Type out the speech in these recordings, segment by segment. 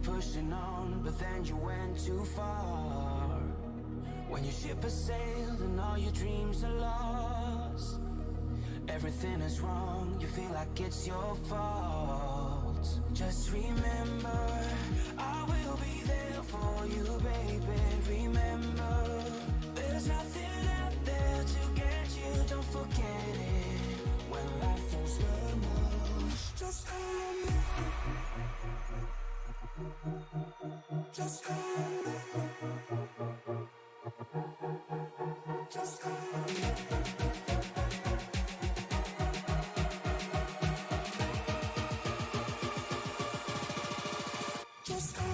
pushing on, but then you went too far. When your ship has sailed and all your dreams are lost, everything is wrong, you feel like it's your fault. Just remember, I will be there for you, baby. Remember, there's nothing out there to get you, don't forget it. When life throws lemons, just call me. Just call me. Just call me. Just call me.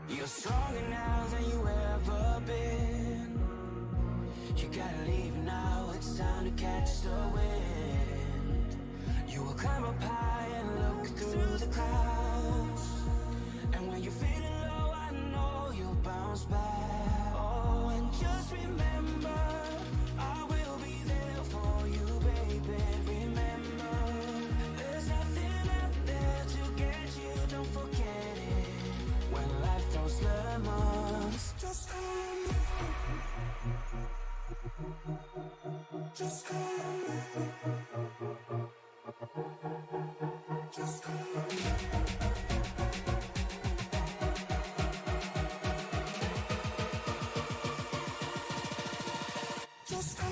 You're stronger now than you ever been. You gotta leave now, it's time to catch the wind. You will climb up high and look through the clouds, and when you're feeling low, I know you'll bounce back. Oh, and just remember, I will be there for you, baby. Remember, there's nothing out there to get you, don't forget it. When life throws lemons, just call me. Just call me. Just call me. Just call me.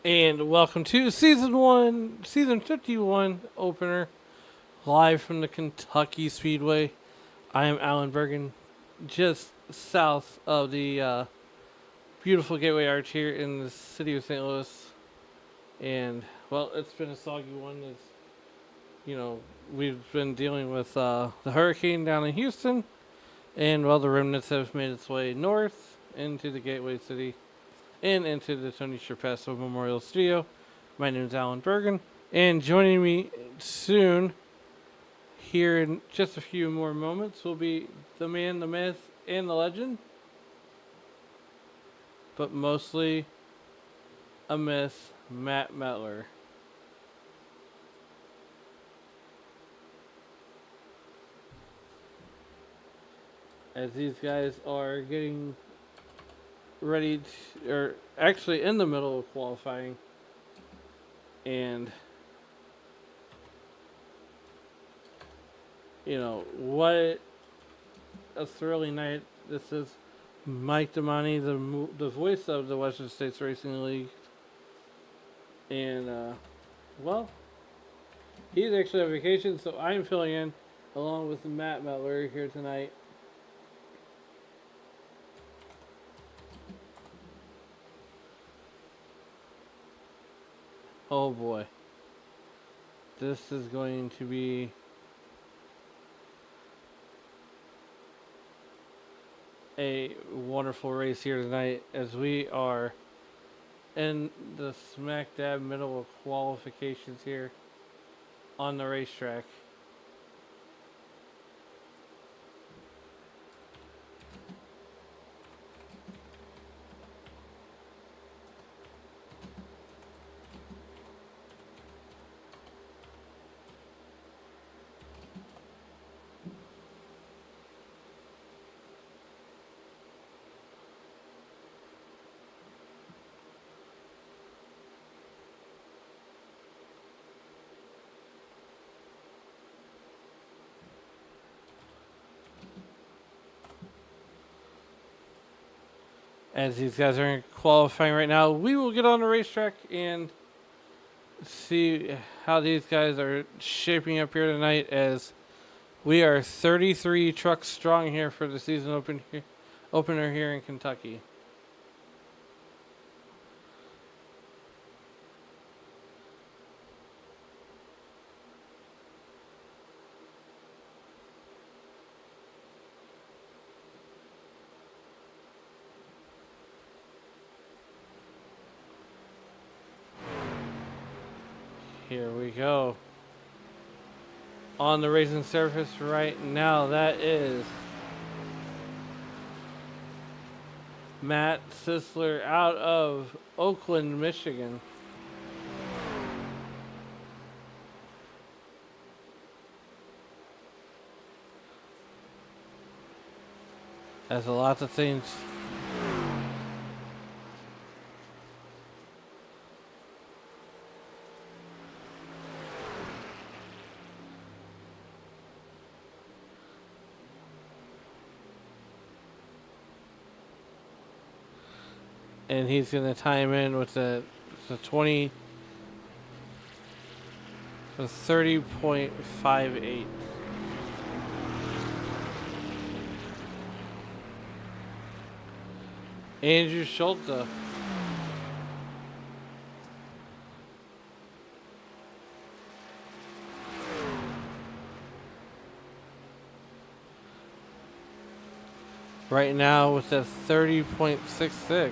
And welcome to Season 51 opener, live from the Kentucky Speedway. I am Alan Bergen, just south of the beautiful Gateway Arch here in the city of St. Louis. And, well, it's been a soggy one. As you know, we've been dealing with the hurricane down in Houston. And, well, the remnants have made its way north into the Gateway City and into the Tony Sherpasso Memorial Studio. My name is Alan Bergen, and joining me soon, here in just a few more moments, will be the man, the myth, and the legend, but mostly a myth, Matt Metler. As these guys are getting ready to, or actually in the middle of qualifying, and you know what a thrilling night this is. Mike Damani, the voice of the Western States Racing League, and well, he's actually on vacation, so I'm filling in along with Matt Metler here tonight. Oh boy. This is going to be a wonderful race here tonight as we are in the smack dab middle of qualifications here on the racetrack. As these guys are qualifying right now, we will get on the racetrack and see how these guys are shaping up here tonight, as we are 33 trucks strong here for the season opener here in Kentucky. Here we go. On the racing surface right now, that is Matt Sisler out of Oakland, Michigan. Has a lot of things. And he's going to time in with the 30.58. Andrew Schulte. Right now with a 30.66.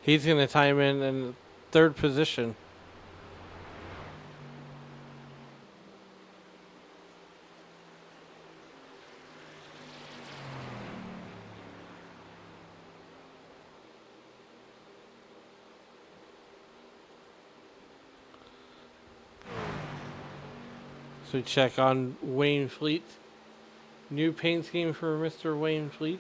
He's going to time in third position. So we check on Wayne Fleet. New paint scheme for Mr. Wayne Fleet.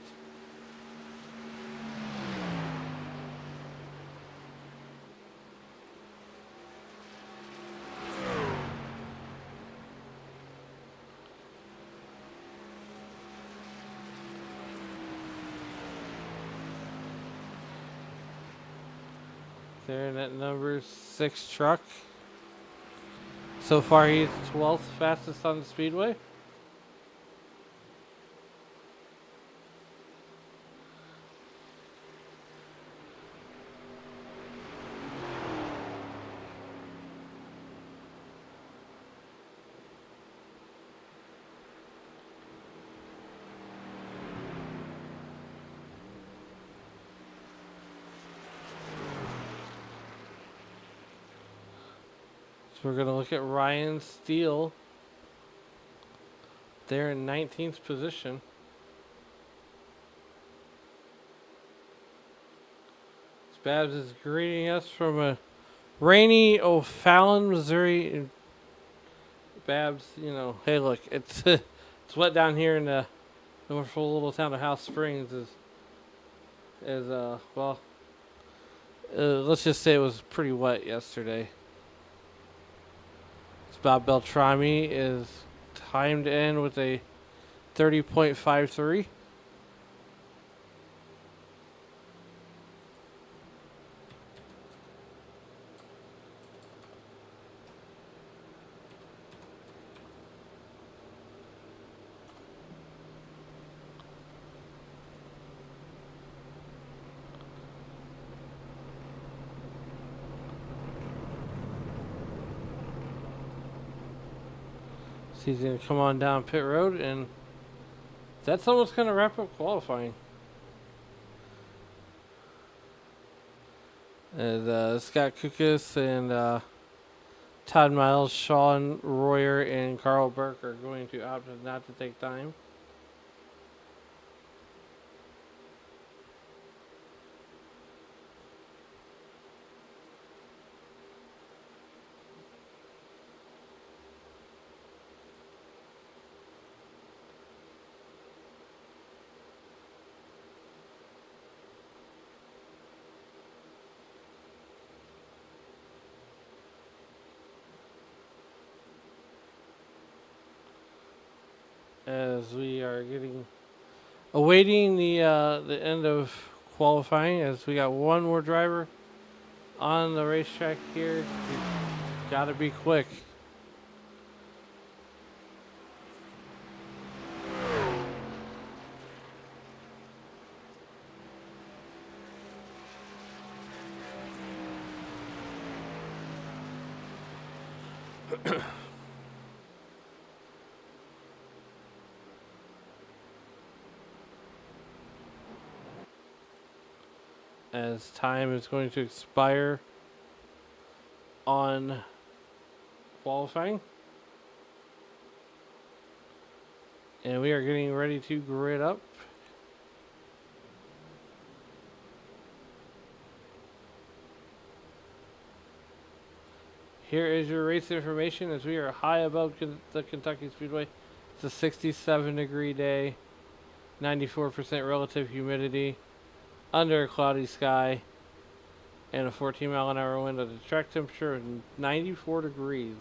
There in that number 6 truck. So far he's 12th fastest on the speedway. So we're going to look at Ryan Steele. They're in 19th position. Babs is greeting us from a rainy O'Fallon, Missouri. And Babs, you know, hey, look, it's it's wet down here in the wonderful little town of House Springs. Let's just say it was pretty wet yesterday. Bob Beltrami is timed in with a 30.53. So he's going to come on down pit road, and that's almost going to wrap up qualifying. And Scott Kukas and Todd Miles, Sean Royer, and Carl Burke are going to opt not to take time. As we are awaiting the end of qualifying, as we got one more driver on the racetrack here. You gotta be quick. As time is going to expire on qualifying. And we are getting ready to grid up. Here is your race information as we are high above the Kentucky Speedway. It's a 67-degree day, 94% relative humidity, under a cloudy sky, and a 14-mile-an-hour wind at a track temperature of 94 degrees.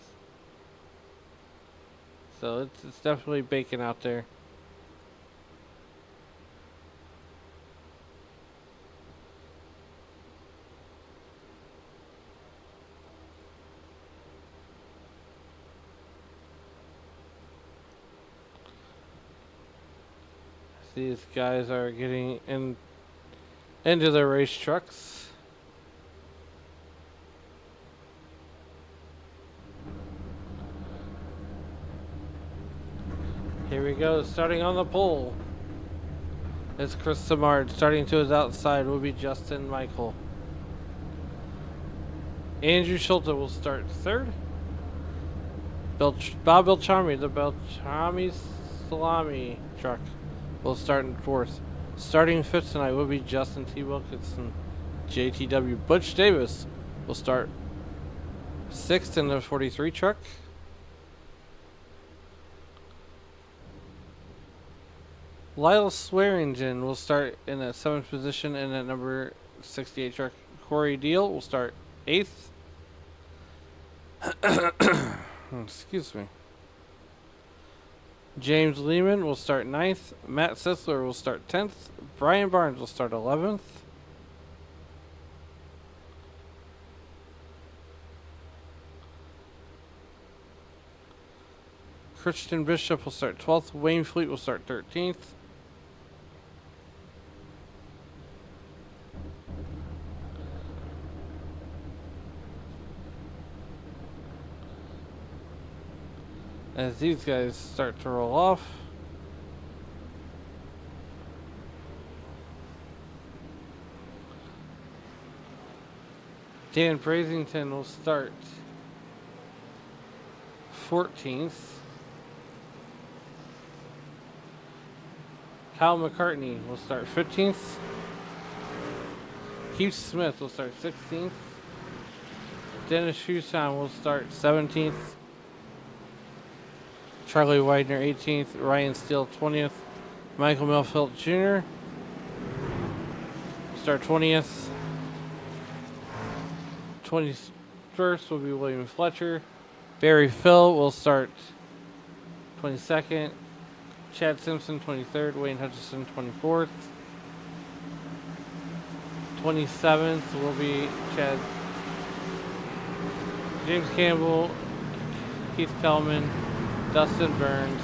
So it's definitely baking out there. These guys are getting into their race trucks. Here we go, starting on the pole. It's Chris Samard. Starting to his outside will be Justin Michael. Andrew Schulte will start third. Bob Beltrami, the Beltrami Salami truck, will start in fourth. Starting fifth tonight will be Justin T. Wilkinson. JTW Butch Davis will start sixth in the 43 truck. Lyle Swearingen will start in the 7th position in that number 68 truck. Corey Deal will start 8th. Excuse me. James Lehman will start 9th. Matt Sisler will start 10th. Brian Barnes will start 11th. Christian Bishop will start 12th. Wayne Fleet will start 13th. As these guys start to roll off. Dan Brazington will start 14th. Kyle McCartney will start 15th. Keith Smith will start 16th. Dennis Schuson will start 17th. Charlie Widener 18th. Ryan Steele 20th. Michael Melfield Jr. will start 20th. 21st will be William Fletcher. Barry Phil will start 22nd. Chad Simpson 23rd. Wayne Hutchison 24th. 27th will be James Campbell, Keith Kellman, Dustin Burns,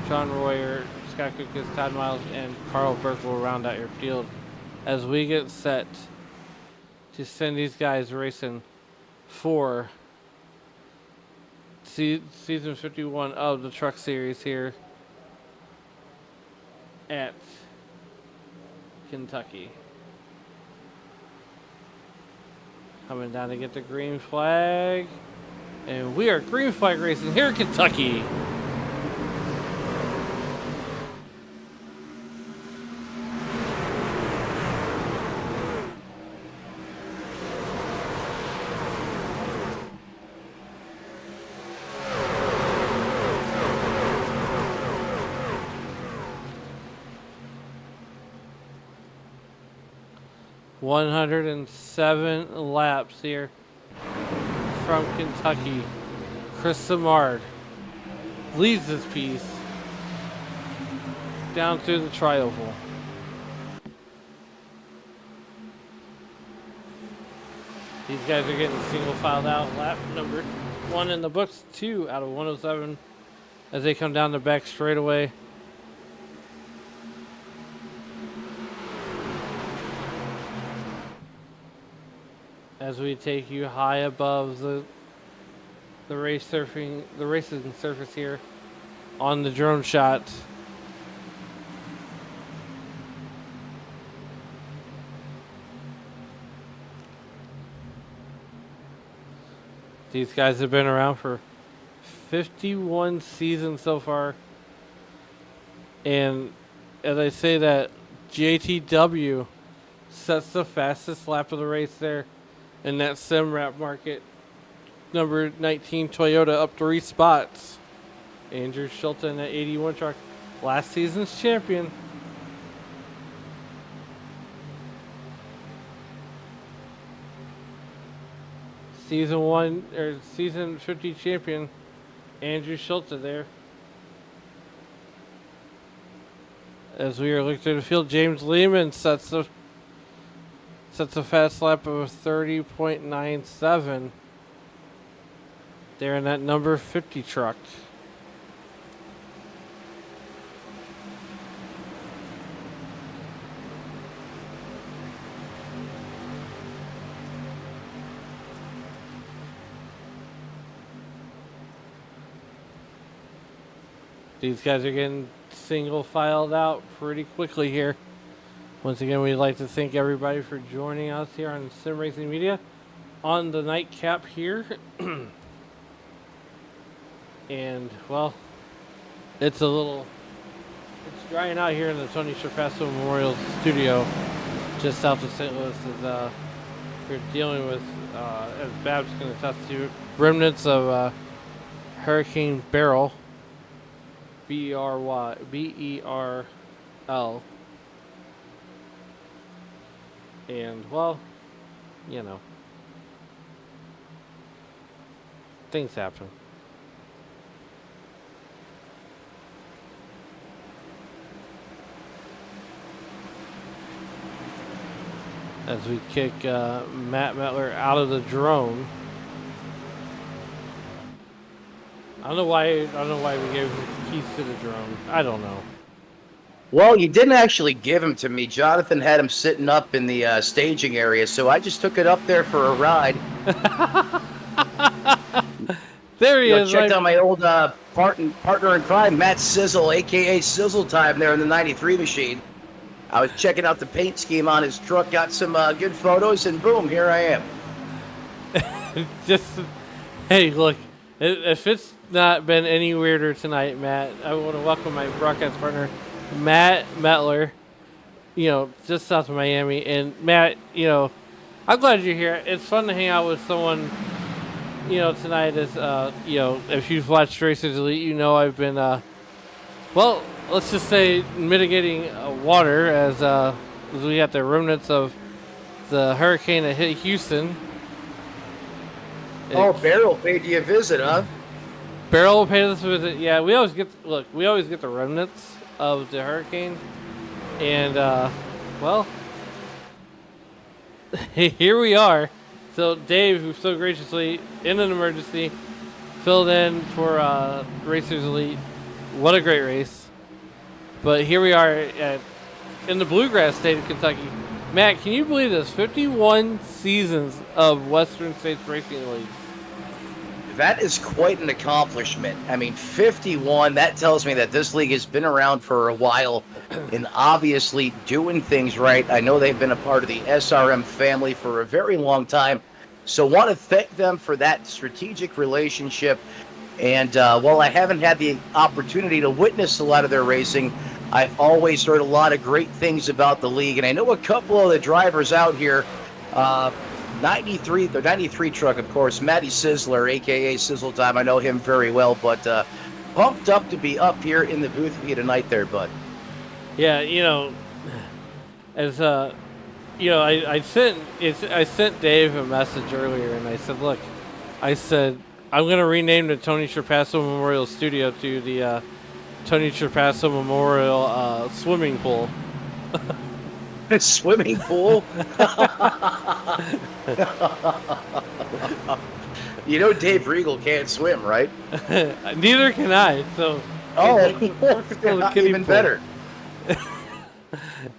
Sean Royer, Scott Kukas, Todd Miles, and Carl Burke will round out your field as we get set to send these guys racing for season 51 of the Truck Series here at Kentucky. Coming down to get the green flag. And we are green flag racing here in Kentucky. ...107 laps here from Kentucky. Chris Samard leads this piece down through the tri-oval. These guys are getting single filed out. Lap number 1 in the books, 2 out of 107 as they come down the back straightaway. As we take you high above the racing surface here on the drone shot. These guys have been around for 51 seasons so far. And as I say that, JTW sets the fastest lap of the race there. In that sim wrap market, number 19 Toyota up 3 spots. Andrew Shilton at 81 truck, last season's champion. Season 50 champion, Andrew Shilton there. As we are looking through the field, James Lehman sets a fast lap of 30.97 there in that number 50 truck. These guys are getting single filed out pretty quickly here. Once again, we'd like to thank everybody for joining us here on Sim Racing Media on the nightcap here. And, well, it's drying out here in the Tony Sherpasso Memorial Studio just south of St. Louis as we're dealing with, as Babs can attest to, remnants of Hurricane Beryl, B-E-R-L. And, well, you know, things happen. As we kick Matt Metler out of the drone. I don't know why we gave him the keys to the drone. I don't know. Well, you didn't actually give him to me. Jonathan had him sitting up in the staging area, so I just took it up there for a ride. There he is. Checked out my old partner in crime, Matt Sizzle, a.k.a. Sizzle Time, there in the 93 machine. I was checking out the paint scheme on his truck, got some good photos, and boom, here I am. Hey, look, if it's not been any weirder tonight, Matt, I want to welcome my broadcast partner, Matt Metler, just south of Miami. And Matt, I'm glad you're here. It's fun to hang out with someone, tonight is, if you've watched Racers Elite, I've been, let's just say mitigating water as we got the remnants of the hurricane that hit Houston. Beryl paid you a visit, huh? Beryl paid us a visit. Yeah, we always get the remnants of the hurricane. And, here we are. So Dave, who so graciously, in an emergency, filled in for Racers Elite. What a great race. But here we are in the bluegrass state of Kentucky. Matt, can you believe this? 51 seasons of Western States Racing League. That is quite an accomplishment. I mean, 51, that tells me that this league has been around for a while and obviously doing things right. I know they've been a part of the SRM family for a very long time. So want to thank them for that strategic relationship. And while I haven't had the opportunity to witness a lot of their racing, I've always heard a lot of great things about the league. And I know a couple of the drivers out here. 93, the 93 truck, of course, Matty Sizzler, a.k.a. Sizzle Time. I know him very well, but pumped up to be up here in the booth with you tonight there, bud. Yeah, as I sent Dave a message earlier, and I said, look, I'm going to rename the Tony Trapasso Memorial Studio to the Tony Trapasso Memorial Swimming Pool. Swimming pool? You know Dave Regal can't swim, right? Neither can I. So even better.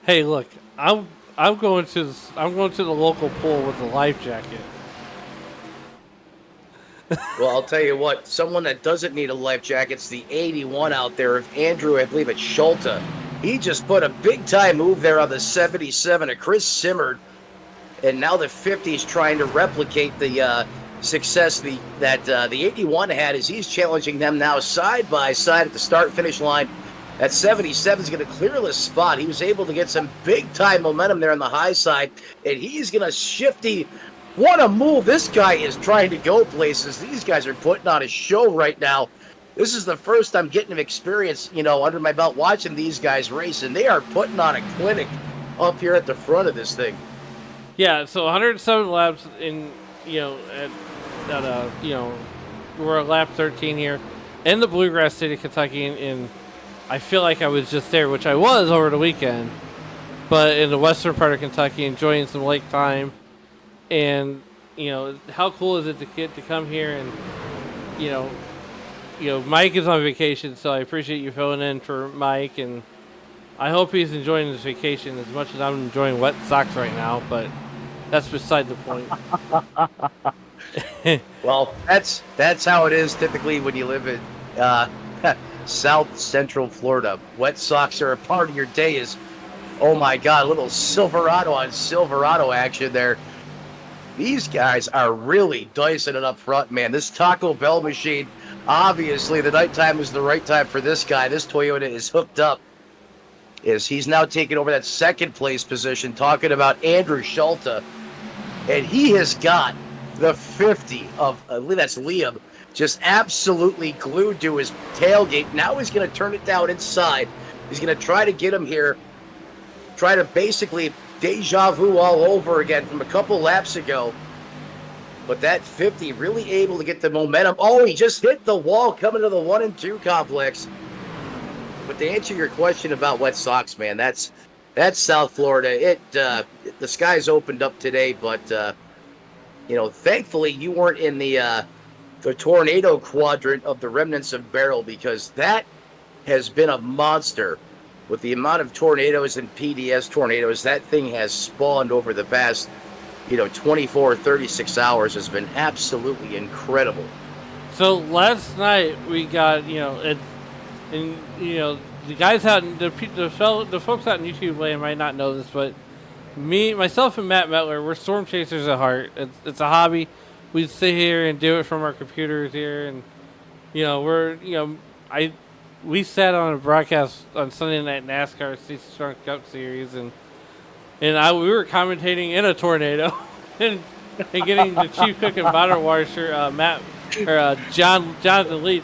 Hey, look, I'm going to the local pool with a life jacket. Well, I'll tell you what, someone that doesn't need a life jacket's the 81 out there of Andrew, I believe it's Schulte. He just put a big-time move there on the 77 of Chris Simmerd, and now the 50 is trying to replicate the success that the 81 had as he's challenging them now side by side at the start-finish line. That 77 is going to clear the spot. He was able to get some big-time momentum there on the high side, and he's going to shifty. What a move. This guy is trying to go places. These guys are putting on a show right now. This is the first I'm getting experience, under my belt watching these guys race, and they are putting on a clinic up here at the front of this thing. Yeah, so 107 laps in, we're at lap 13 here in the Bluegrass State of Kentucky, and I feel like I was just there, which I was over the weekend, but in the western part of Kentucky, enjoying some lake time, and, how cool is it to get to come here and, Mike is on vacation, so I appreciate you filling in for Mike, and I hope he's enjoying his vacation as much as I'm enjoying wet socks right now, but that's beside the point. Well, that's how it is typically when you live in South Central Florida. Wet socks are a part of your day. Oh my God, a little Silverado on Silverado action there. These guys are really dicing it up front, man. This Taco Bell machine, obviously the nighttime is the right time for this guy. This Toyota is hooked up. He's now taking over that second place position, talking about Andrew Schulte. And he has got the 50 of, I believe that's Liam, just absolutely glued to his tailgate. Now he's going to turn it down inside. He's going to try to get him here, try to basically deja vu all over again from a couple laps ago. But that 50 really able to get the momentum. Oh, he just hit the wall coming to the 1 and 2 complex. But to answer your question about wet socks, man, that's South Florida. The skies opened up today, but thankfully you weren't in the tornado quadrant of the remnants of Beryl, because that has been a monster. With the amount of tornadoes and PDS tornadoes, that thing has spawned over the past, 24, 36 hours has been absolutely incredible. So last night we got, the guys out, the folks out in YouTube land might not know this, but myself and Matt Metler, we're storm chasers at heart. It's a hobby. We sit here and do it from our computers here, and we sat on a broadcast on Sunday Night NASCAR Strong Cup Series, and we were commentating in a tornado, and getting the Chief Cook and Bottled Washer Jonathan Leach.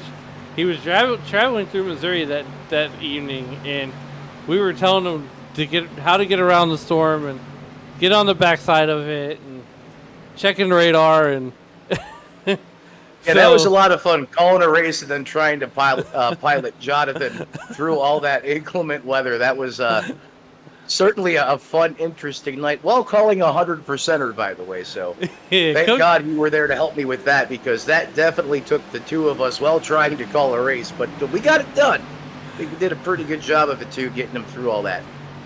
He was traveling through Missouri that evening, and we were telling him how to get around the storm and get on the backside of it and checking radar and. Yeah, that was a lot of fun, calling a race and then trying to pilot Jonathan through all that inclement weather. That was certainly a fun, interesting night. While calling 100%er, by the way. So thank God you were there to help me with that, because that definitely took the two of us while trying to call a race. But we got it done. I think we did a pretty good job of it, too, getting them through all that.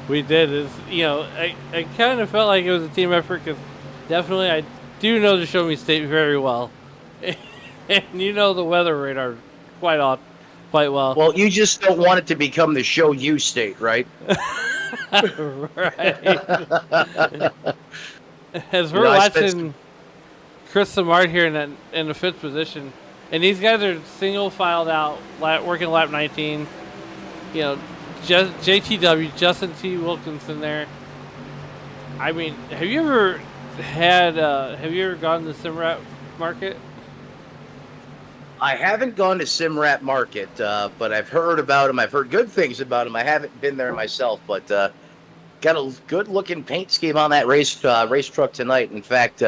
We did. I kind of felt like it was a team effort, because definitely I do know the Show Me State very well. And you know the weather radar quite well. Well, you just don't want it to become the show you state, right? Right. As You we're know, I spent watching Chris Samard here in the 5th position, and these guys are single filed out, working lap 19. You know, JTW, Justin T. Wilkinson there. I mean, have you ever gone to the Simrat market? I haven't gone to Simrat Market, but I've heard about him. I've heard good things about him. I haven't been there myself, but got a good-looking paint scheme on that race truck tonight. In fact,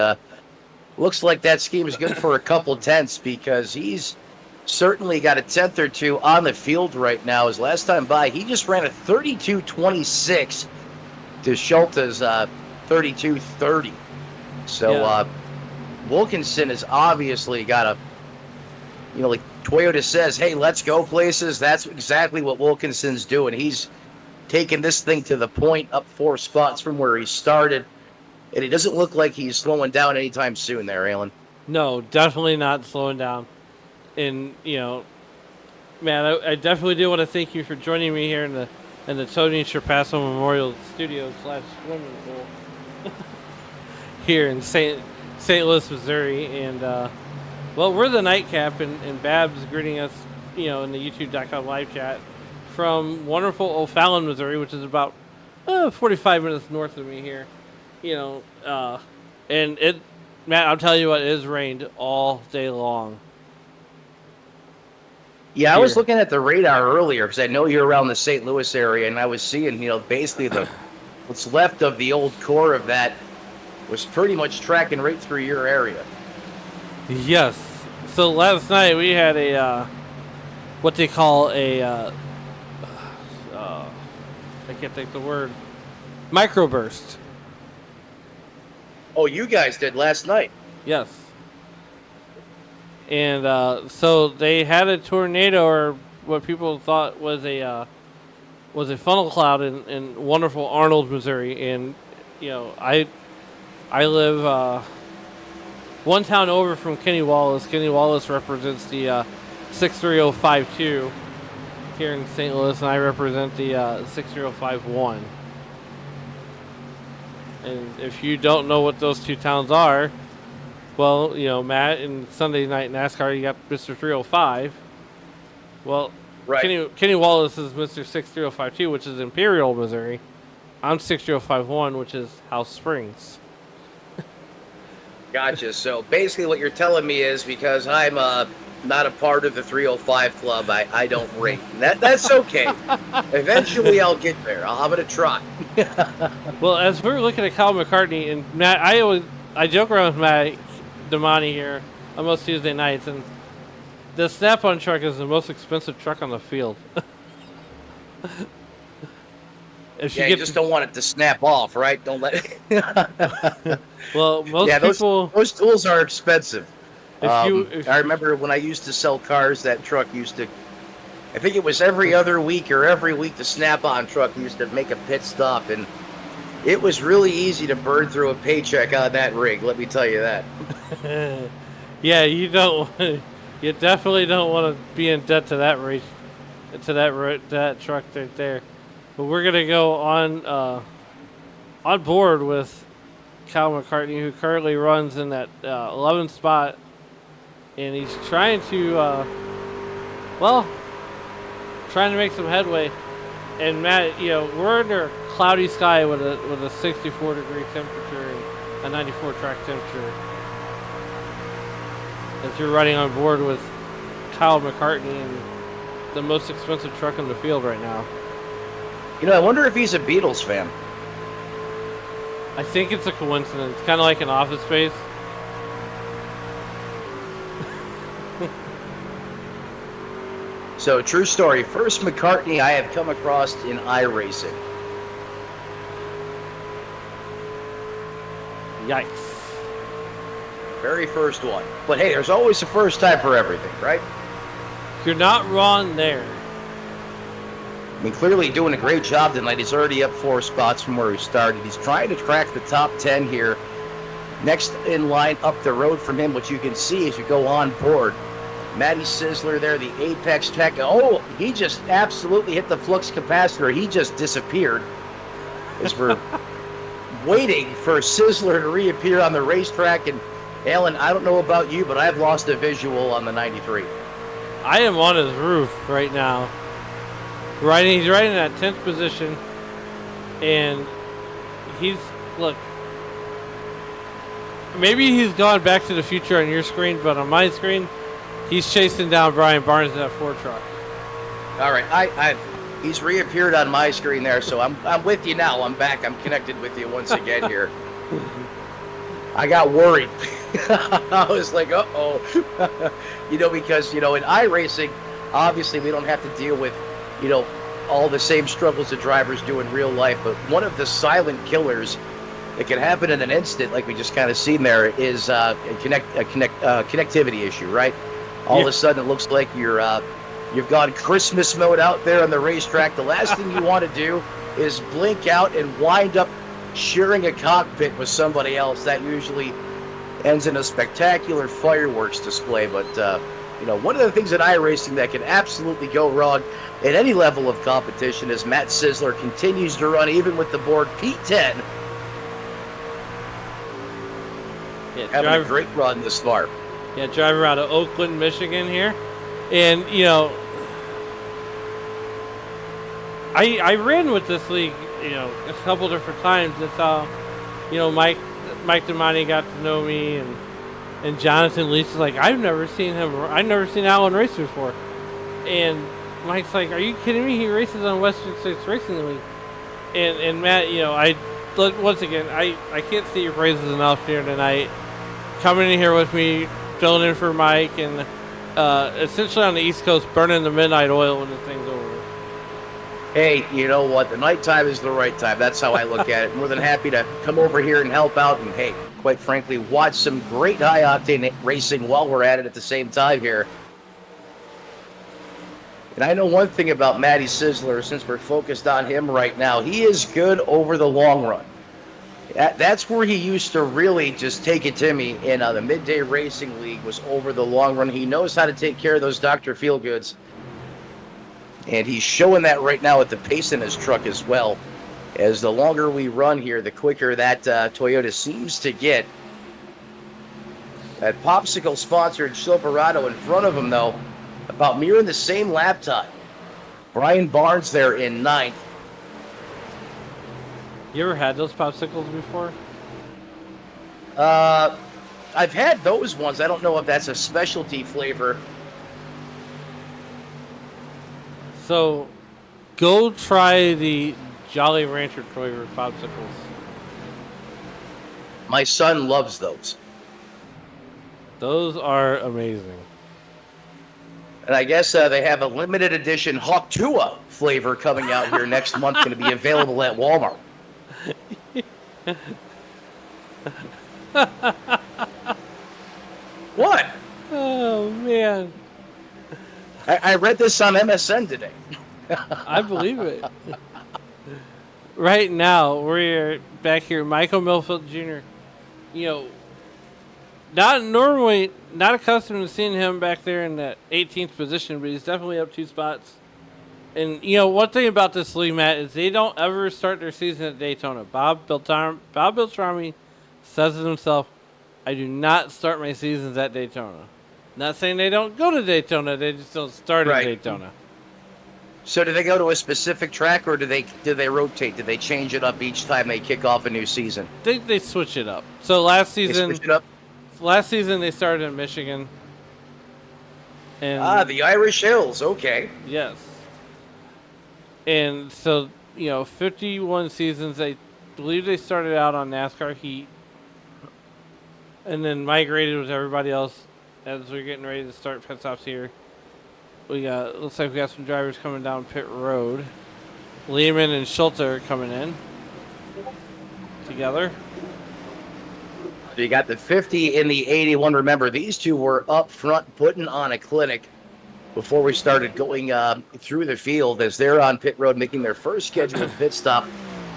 looks like that scheme is good for a couple tenths because he's certainly got a tenth or two on the field right now. His last time by, he just ran a 32.26 to Schulte's 32.30. So Yeah. Wilkinson has obviously got a, like Toyota says, hey, let's go places. That's exactly what Wilkinson's doing. He's taking this thing to the point, up 4 spots from where he started. And it doesn't look like he's slowing down anytime soon there, Alan. No, definitely not slowing down. And, man, I definitely do want to thank you for joining me here in the Tony Sherpasso Memorial Studio / swimming pool here in St. Louis, Missouri. And, well, we're the nightcap, and Babs greeting us, in the YouTube.com live chat from wonderful O'Fallon, Missouri, which is about 45 minutes north of me here. And Matt, I'll tell you what, it has rained all day long. Yeah, I was looking at the radar earlier because I know you're around the St. Louis area, and I was seeing, basically what's left of the old core of that was pretty much tracking right through your area. Yes. So last night we had a what they call a I can't think the word, microburst. Oh, you guys did last night. Yes. And so they had a tornado, or what people thought was a funnel cloud in wonderful Arnold, Missouri. And I live one town over from Kenny Wallace. Kenny Wallace represents the 63052 here in St. Louis, and I represent the 63051. And if you don't know what those two towns are, well, Matt, in Sunday Night NASCAR, you got Mr. 305. Well, right. Kenny Wallace is Mr. 63052, which is Imperial, Missouri. I'm 63051, which is House Springs. Gotcha. So basically what you're telling me is because I'm not a part of the 305 club, I don't rate. That's okay. Eventually I'll get there. I'm going to try. Well, as we're looking at Kyle McCartney, and Matt, I joke around with Matt Damani here on most Tuesday nights, and the Snap-on truck is the most expensive truck on the field. You just don't want it to snap off, right? Don't let it. Well, most people... Those tools are expensive. I remember when I used to sell cars, that truck used to... I think it was every other week or every week the Snap-on truck used to make a pit stop, and it was really easy to burn through a paycheck on that rig, let me tell you that. Yeah, you definitely don't want to be in debt to that race, to that truck right there. But we're gonna go on board with Kyle McCartney, who currently runs in that 11th spot, and he's trying to make some headway. And Matt, we're under a cloudy sky with a 64-degree temperature and a 94 track temperature. As you're riding on board with Kyle McCartney and the most expensive truck in the field right now. I wonder if he's a Beatles fan. I think it's a coincidence, kind of like an Office Space. So, true story. First McCartney I have come across in iRacing. Yikes. Very first one. But hey, there's always a first time for everything, right? You're not wrong there. I mean, clearly doing a great job tonight. He's already up 4 spots from where he started. He's trying to crack the top 10 here Next in line up the road from him, which you can see as you go on board, Matty Sizzler there, the Apex Tech. Oh, he just absolutely hit the flux capacitor. He just disappeared as we're waiting for Sizzler to reappear on the racetrack. And Alan, I don't know about you, but I've lost a visual on the 93. I am on his roof right now. He's riding in that 10th position. And look, maybe he's gone back to the future on your screen, but on my screen, he's chasing down Brian Barnes in that 4 truck. All right, he's reappeared on my screen there, so I'm with you now. I'm back. I'm connected with you once again here. I got worried. I was like, uh-oh. Because, in iRacing, obviously we don't have to deal with, all the same struggles that drivers do in real life. But one of the silent killers that can happen in an instant, like we just kind of seen there, is a connectivity issue, right? All of a sudden it looks like you've gone Christmas mode out there on the racetrack. The last thing you want to do is blink out and wind up sharing a cockpit with somebody else. That usually ends in a spectacular fireworks display. But one of the things in iRacing that can absolutely go wrong at any level of competition is Matt Sizzler continues to run even with the board P10. Yeah, having a great run this far. Yeah, driving out of Oakland, Michigan here. And, I ran with this league, a couple different times. That's how, Mike Damani got to know me, and Jonathan Leach is like, I've never seen Alan race before. And Mike's like, are you kidding me? He races on Western States Racing League. And Matt, once again, I can't say your praises enough here tonight. Coming in here with me, filling in for Mike, and essentially on the East Coast, burning the midnight oil when the thing's over. Hey, you know what? The nighttime is the right time. That's how I look at it. More than happy to come over here and help out, and hey, quite frankly, watch some great high-octane racing while we're at it at the same time here. And I know one thing about Matty Sizzler, since we're focused on him right now, he is good over the long run. That's where he used to really just take it to me in the Midday Racing League, was over the long run. He knows how to take care of those Dr. Feelgoods. And he's showing that right now at the pace in his truck as well. As the longer we run here, the quicker that Toyota seems to get. That Popsicle-sponsored Silverado in front of him, though, about mirroring the same lap time. Brian Barnes there in 9th. You ever had those popsicles before? I've had those ones. I don't know if that's a specialty flavor. So, go try the Jolly Rancher flavored popsicles. My son loves those. Those are amazing. And I guess they have a limited edition Hawk Tua flavor coming out here next month, going to be available at Walmart. What? Oh, man. I read this on MSN today. I believe it. Right now, we're back here. Michael Milfield Jr. Not accustomed to seeing him back there in that 18th position, but he's definitely up 2 spots. And, one thing about this league, Matt, is they don't ever start their season at Daytona. Bob Beltrami says it himself, I do not start my seasons at Daytona. Not saying they don't go to Daytona, they just don't start at Daytona. So do they go to a specific track, or do they rotate? Do they change it up each time they kick off a new season? They switch it up. So last season, they switch it up? Last season they started in Michigan. And the Irish Hills, okay. Yes. And so, 51 seasons, I believe they started out on NASCAR Heat and then migrated with everybody else as we're getting ready to start pit stops here. Looks like we got some drivers coming down pit road. Lehman and Schulte are coming in together. So you got the 50 and the 81. Remember, these two were up front putting on a clinic before we started going through the field as they're on pit road making their first scheduled pit stop.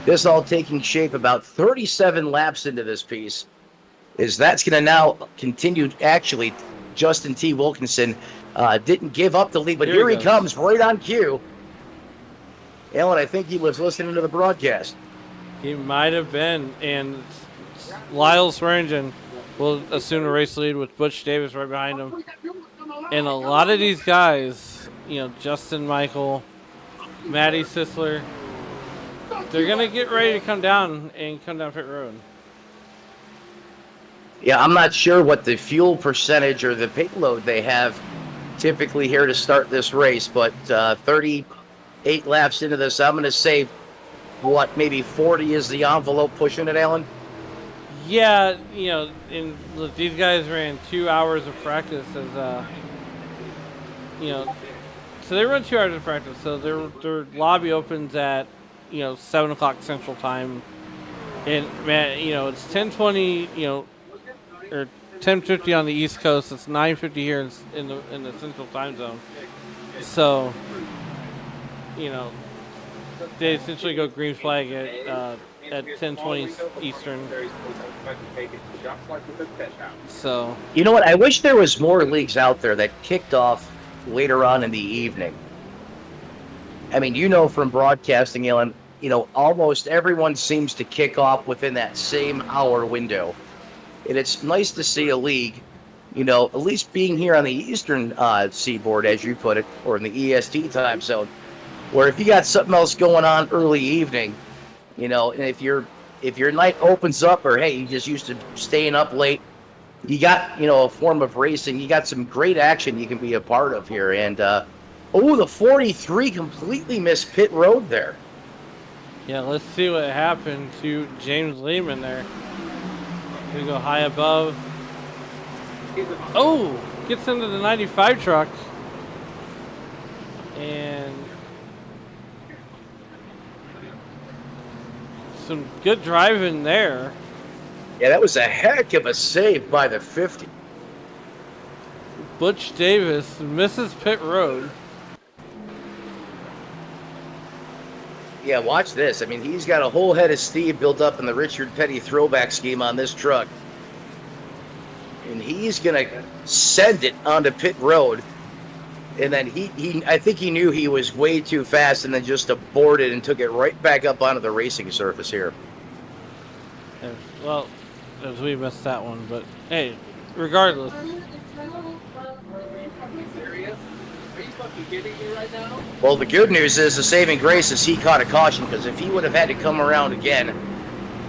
This all taking shape about 37 laps into this piece. is that's going to now continue. Actually, Justin T. Wilkinson didn't give up the lead, but here he comes right on cue. Alan, I think he was listening to the broadcast. He might have been, and Lyle Swearingen will assume the race lead with Butch Davis right behind him. And a lot of these guys, Justin Michael, Matty Sisler, they're going to get ready to come down pit road. Yeah, I'm not sure what the fuel percentage or the payload they have typically here to start this race, but 38 laps into this, I'm going to say, maybe 40 is the envelope pushing it, Alan? Yeah, these guys ran 2 hours of practice as, so they run 2 hours of practice. So their lobby opens at, 7 o'clock Central Time. And, man, it's 10:20, or 10:50 on the East Coast. It's 9:50 here in the Central Time Zone. So, they essentially go green flag at 10:20 Eastern. So, you know what? I wish there was more leagues out there that kicked off later on in the evening. I mean, from broadcasting, Alan, almost everyone seems to kick off within that same hour window. And it's nice to see a league, at least being here on the Eastern seaboard, as you put it, or in the EST time zone, where if you got something else going on early evening, and if your night opens up, or hey, you just used to staying up late, you got a form of racing. You got some great action you can be a part of here. And the 43 completely missed pit road there. Yeah, let's see what happened to James Lehman there. Gonna go high above. Oh, gets into the 95 truck. And some good driving there. Yeah, that was a heck of a save by the 50. Butch Davis misses pit road. Yeah, watch this. I mean, he's got a whole head of steam built up in the Richard Petty throwback scheme on this truck. And he's going to send it onto pit road. And then I think he knew he was way too fast and then just aborted and took it right back up onto the racing surface here. Well, as we missed that one, but hey, regardless. Well, the good news is the saving grace is he caught a caution, because if he would have had to come around again,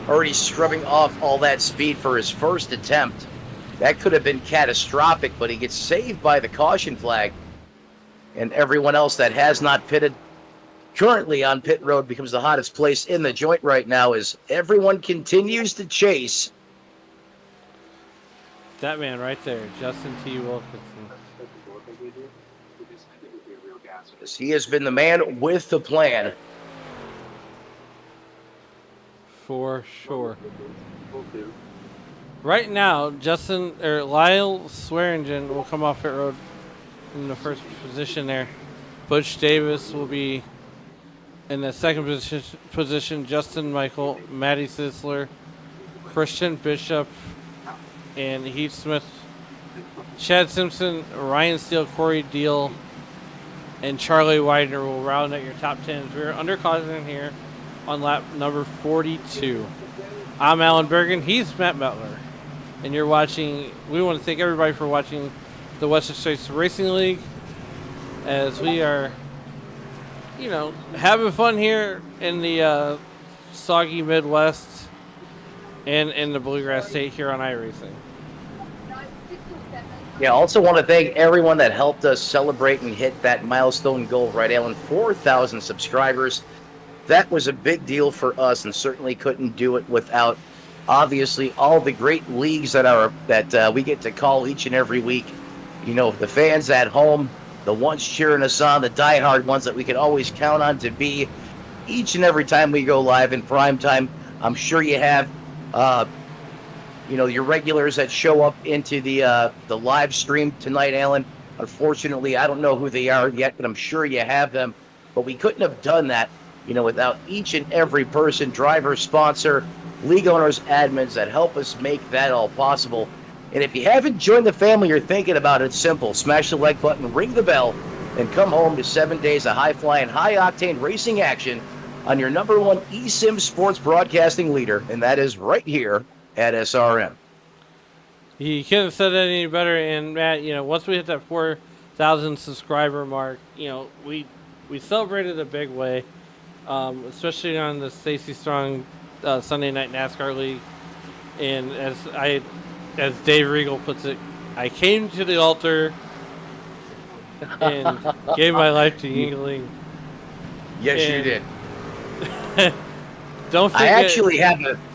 already scrubbing off all that speed for his first attempt, that could have been catastrophic, but he gets saved by the caution flag. And everyone else that has not pitted currently on pit road becomes the hottest place in the joint right now as everyone continues to chase. That man right there, Justin T. Wilkinson. He has been the man with the plan. For sure. Right now, Lyle Swearingen will come off pit road in the first position there. Butch Davis will be in the second position. Justin Michael, Matty Sisler, Christian Bishop, and Heath Smith, Chad Simpson, Ryan Steele, Corey Deal, and Charlie Widener will round out your top 10. We're under caution here on lap number 42. I'm Alan Bergen. He's Matt Butler. And you're watching. We want to thank everybody for watching the Western States Racing League as we are, having fun here in the soggy Midwest and in the Bluegrass State here on iRacing. Yeah, also want to thank everyone that helped us celebrate and hit that milestone goal, right, Alan? 4,000 subscribers. That was a big deal for us, and certainly couldn't do it without, obviously, all the great leagues that we get to call each and every week. The fans at home, the ones cheering us on, the diehard ones that we can always count on to be each and every time we go live in prime time. I'm sure you have your regulars that show up into the live stream tonight, Alan. Unfortunately, I don't know who they are yet, but I'm sure you have them. But we couldn't have done that, without each and every person, driver, sponsor, league owners, admins that help us make that all possible. And if you haven't joined the family or thinking about it, it's simple. Smash the like button, ring the bell, and come home to 7 days of high-flying, high-octane racing action on your #1 eSIM sports broadcasting leader, and that is right here at SRM. You couldn't have said that any better. And Matt, once we hit that 4,000 subscriber mark, we celebrated a big way, especially on the Stacy Strong Sunday Night NASCAR League. And as Dave Regal puts it, I came to the altar and gave my life to Yingling. Yes, you did. Don't forget.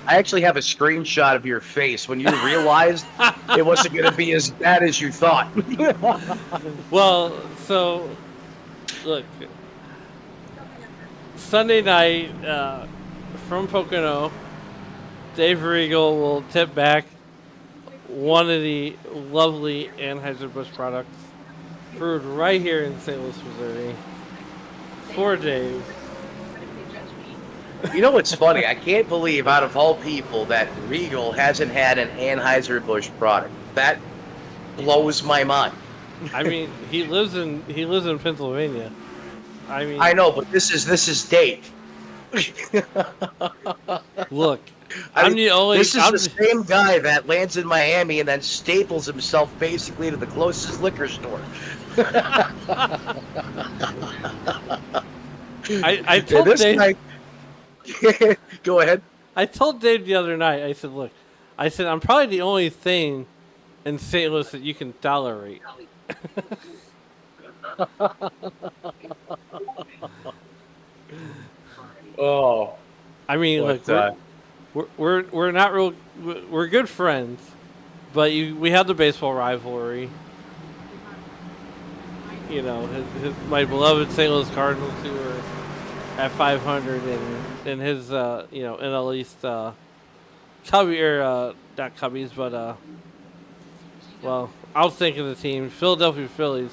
I actually have a screenshot of your face when you realized it wasn't going to be as bad as you thought. Well, so look, Sunday night from Pocono, Dave Regal will tip back one of the lovely Anheuser-Busch products brewed right here in St. Louis, Missouri for Dave. You know what's funny? I can't believe, out of all people, that Regal hasn't had an Anheuser-Busch product. That blows my mind. I mean, he lives in Pennsylvania. I know, but this is Dave. Look, This is the same guy that lands in Miami and then staples himself basically to the closest liquor store. I told Dave. Go ahead. I told Dave the other night. I said, "Look, I'm probably the only thing in St. Louis that you can tolerate." Oh, I mean, look, we're not real. We're good friends, but we have the baseball rivalry. My beloved St. Louis Cardinals, who are at 500, and his NL East Cubby or not Cubbies, but well, I was thinking the team Philadelphia Phillies,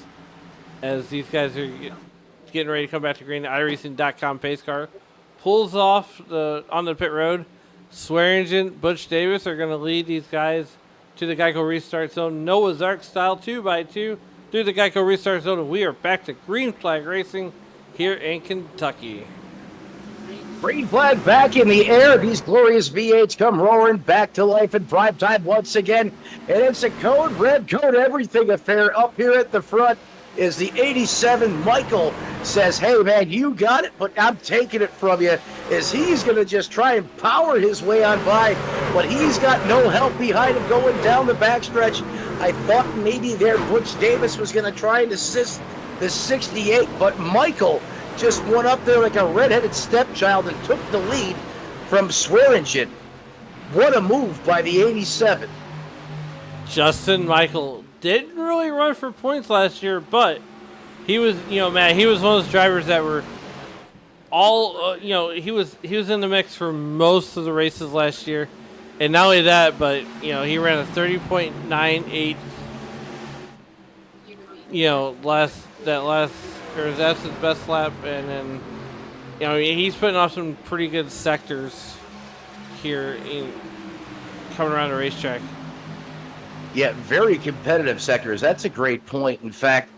as these guys are getting ready to come back to green. The iRacing.com pace car pulls off on the pit road. Swearingen, Butch Davis are going to lead these guys to the Geico restart zone. Noah's Ark style 2x2 through the Geico restart zone, and we are back to green flag racing here in Kentucky. Green flag back in the air. These glorious V8s come roaring back to life in prime time once again. And it's a red code everything affair. Up here at the front is the 87. Michael says, "Hey, man, you got it, but I'm taking it from you," as he's going to just try and power his way on by. But he's got no help behind him going down the backstretch. I thought maybe there Butch Davis was going to try and assist the 68, but Michael just went up there like a redheaded stepchild and took the lead from Swearingen. What a move by the 87. Justin Michael didn't really run for points last year, but he was, Matt, he was one of those drivers that were all, he was in the mix for most of the races last year. And not only that, but, he ran a 30.98, that's his best lap. And then, he's putting off some pretty good sectors here coming around the racetrack. Yeah, very competitive sectors. That's a great point. In fact,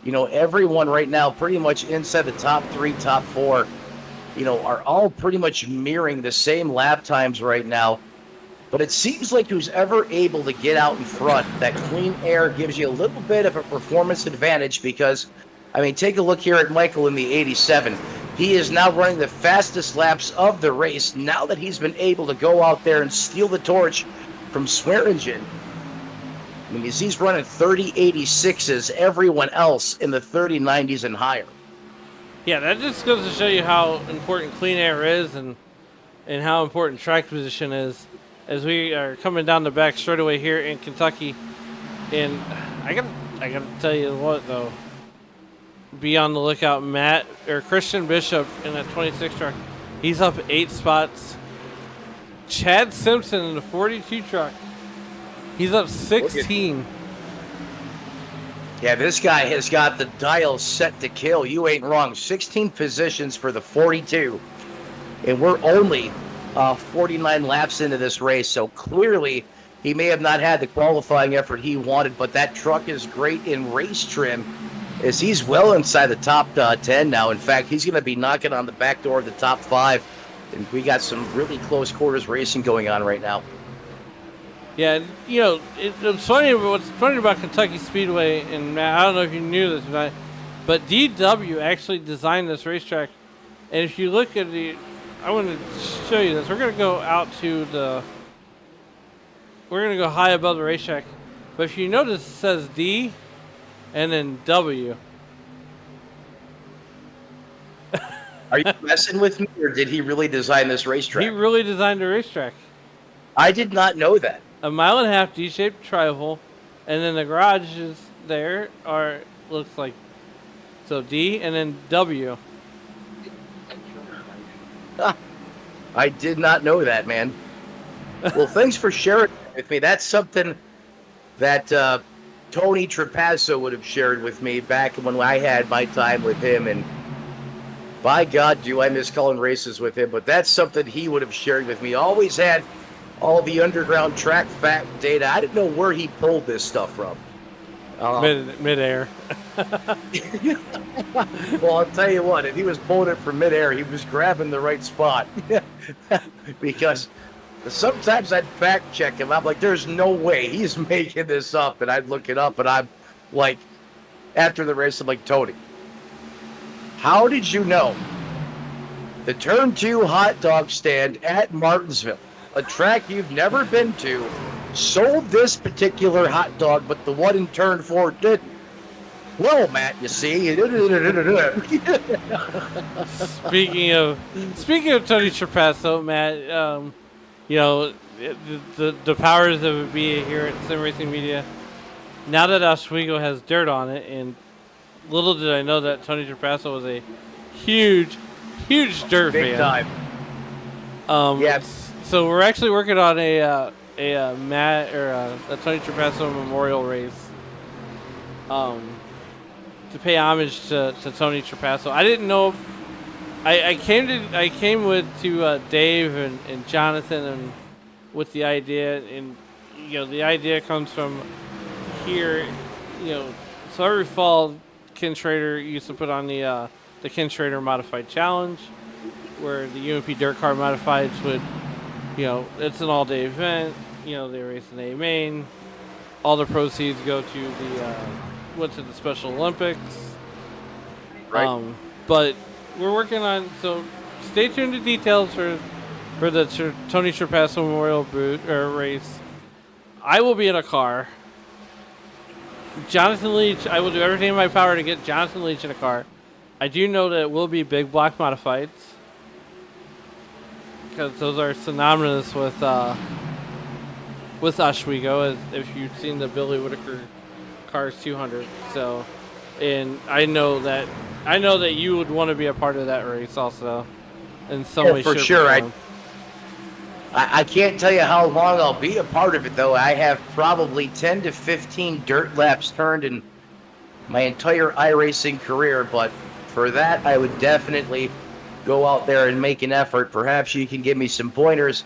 everyone right now pretty much inside the top 3, top 4, are all pretty much mirroring the same lap times right now. But it seems like who's ever able to get out in front, that clean air gives you a little bit of a performance advantage because, take a look here at Michael in the 87. He is now running the fastest laps of the race now that he's been able to go out there and steal the torch from Swearingen. He's running 30.86s, everyone else in the 30.90s and higher. Yeah, that just goes to show you how important clean air is and how important track position is as we are coming down the back straightaway here in Kentucky. And I gotta tell you what, though. Be on the lookout, Christian Bishop in that 26 truck. He's up 8 spots. Chad Simpson in the 42 truck. He's up 16. Yeah, this guy has got the dial set to kill. You ain't wrong. 16 positions for the 42. And we're only 49 laps into this race, so clearly he may have not had the qualifying effort he wanted, but that truck is great in race trim as he's well inside the top 10 now. In fact, he's going to be knocking on the back door of the top 5, and we got some really close quarters racing going on right now. Yeah, you know, it's funny. What's funny about Kentucky Speedway, and Matt, I don't know if you knew this tonight, but DW actually designed this racetrack. And if you look at I want to show you this. We're going to go out to we're going to go high above the racetrack. But if you notice, it says D and then W. Are you messing with me, or did he really design this racetrack? He really designed a racetrack. I did not know that. A 1.5-mile D-shaped tri-oval, and then the garages there looks like, so D and then W. I did not know that, man. Well, thanks for sharing it with me. That's something that Tony Trapasso would have shared with me back when I had my time with him, and by God, do I miss calling races with him. But that's something he would have shared with me. Always had all the underground track fact data. I didn't know where he pulled this stuff from. Mid-air. Well, I'll tell you what, if he was pulling it from midair, he was grabbing the right spot. Because sometimes I'd fact check him. I'm like, there's no way he's making this up. And I'd look it up, and I'm like, after the race, I'm like, Tony, how did you know the Turn 2 hot dog stand at Martinsville, a track you've never been to, sold this particular hot dog, but the one in Turn 4 didn't? Well, Matt, you see. Speaking of Tony Trapasso, Matt, you know, the powers that would be here at Sim Racing Media. Now that Oswego has dirt on it, and little did I know that Tony Trapasso was a huge dirt Big fan. Time. Yes. So we're actually working on a Tony Trapasso memorial race. To pay homage to Tony Trapasso. I didn't know. I came to Dave and Jonathan and with the idea, and you know, the idea comes from here. You know, so every fall, Ken Schrader used to put on the Ken Schrader Modified Challenge, where the UMP Dirt Car Modifieds would, you know, it's an all-day event. You know, they race in A main. All the proceeds go to went to the Special Olympics. Right. But we're working on, so stay tuned to details for the Tony Trapasso Memorial race. I will be in a car. Jonathan Leach, I will do everything in my power to get Jonathan Leach in a car. I do know that it will be big block modifieds, because those are synonymous with Oswego, as if you've seen the Billy Whitaker Cars 200. So, and I know that you would want to be a part of that race also, in some way. For sure. I can't tell you how long I'll be a part of it, though. I have probably 10 to 15 dirt laps turned in my entire iRacing career, but for that, I would definitely go out there and make an effort. Perhaps you can give me some pointers.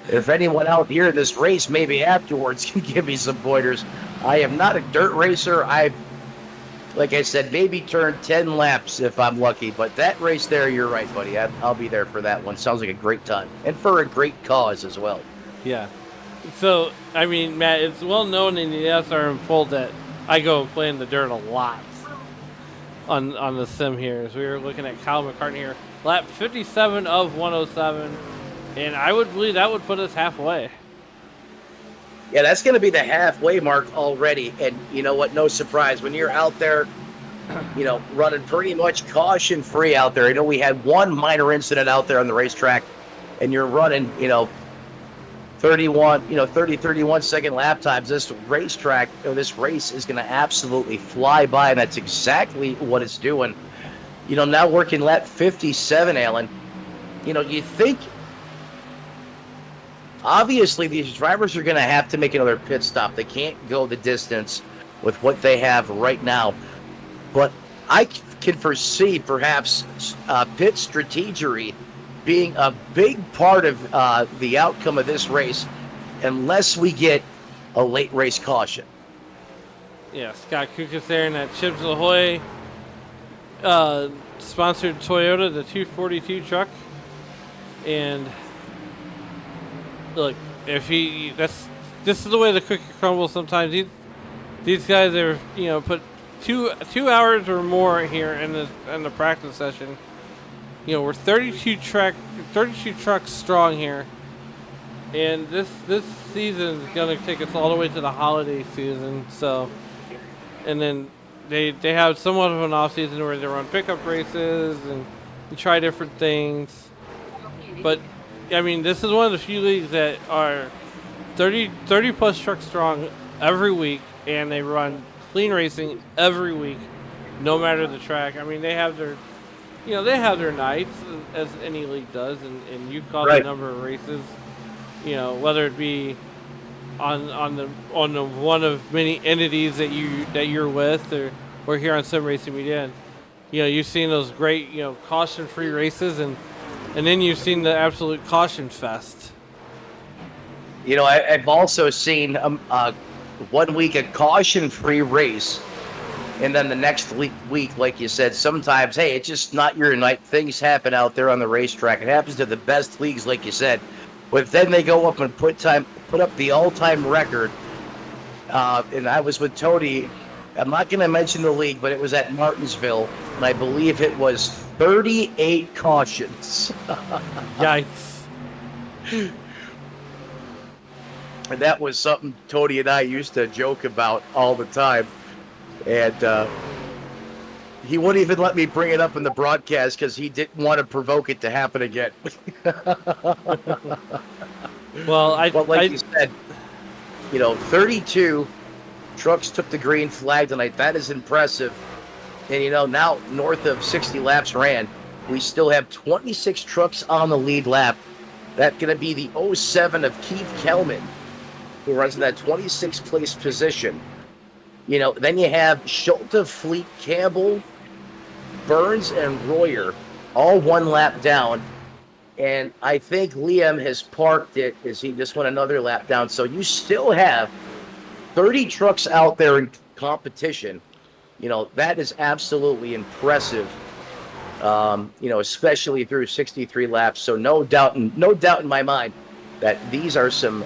If anyone out here in this race, maybe afterwards, can give me some pointers. I am not a dirt racer. I've, like I said, maybe turned 10 laps if I'm lucky. But that race there, you're right, buddy. I'll be there for that one. Sounds like a great time. And for a great cause as well. Yeah. So, I mean, Matt, it's well known in the SRM fold that I go and play in the dirt a lot on the sim here. As we were looking at Kyle McCartney here. Lap 57 of 107. And I would believe that would put us halfway. Yeah, that's going to be the halfway mark already. And you know what? No surprise. When you're out there, you know, running pretty much caution-free out there. I know we had one minor incident out there on the racetrack, and you're running, you know, 31 second lap times. This racetrack, or this race is going to absolutely fly by, and that's exactly what it's doing. You know, now working lap 57, Alan, you know, you think, obviously, these drivers are going to have to make another pit stop. They can't go the distance with what they have right now. But I can foresee perhaps pit strategy being a big part of the outcome of this race, unless we get a late race caution. Yeah, Scott Kukas there in that Chips Ahoy sponsored Toyota, the 242 truck. And look, if this is the way the cookie crumbles sometimes. These guys are, put two hours or more here in the practice session. We're 32 trucks strong here. And this season is going to take us all the way to the holiday season. So, and then they have somewhat of an off season where they run pickup races and try different things. But I mean, this is one of the few leagues that are 30 plus trucks strong every week, and they run clean racing every week, no matter the track. I mean, they have their nights, as any league does, and you call the number of races. Whether it be on the one of many entities that you're with, or here on Sim Racing Media, and you've seen those great caution-free races, and then you've seen the absolute caution fest. I've also seen 1 week a caution-free race, and then the next week, like you said, sometimes, hey, it's just not your night. Things happen out there on the racetrack. It happens to the best leagues, like you said. But then they go up and put up the all-time record. And I was with Tony. I'm not going to mention the league, but it was at Martinsville, and I believe it was 38 cautions. Yikes. And that was something Tony and I used to joke about all the time. And he wouldn't even let me bring it up in the broadcast because he didn't want to provoke it to happen again. Well, like you said, 32 trucks took the green flag tonight. That is impressive. And, now north of 60 laps ran, we still have 26 trucks on the lead lap. That's going to be the 07 of Keith Kelman, who runs in that 26th place position. Then you have Schulte, Fleet, Campbell, Burns, and Royer, all one lap down. And I think Liam has parked it as he just went another lap down. So you still have 30 trucks out there in competition. That is absolutely impressive. Especially through 63 laps. So no doubt in my mind that these are some,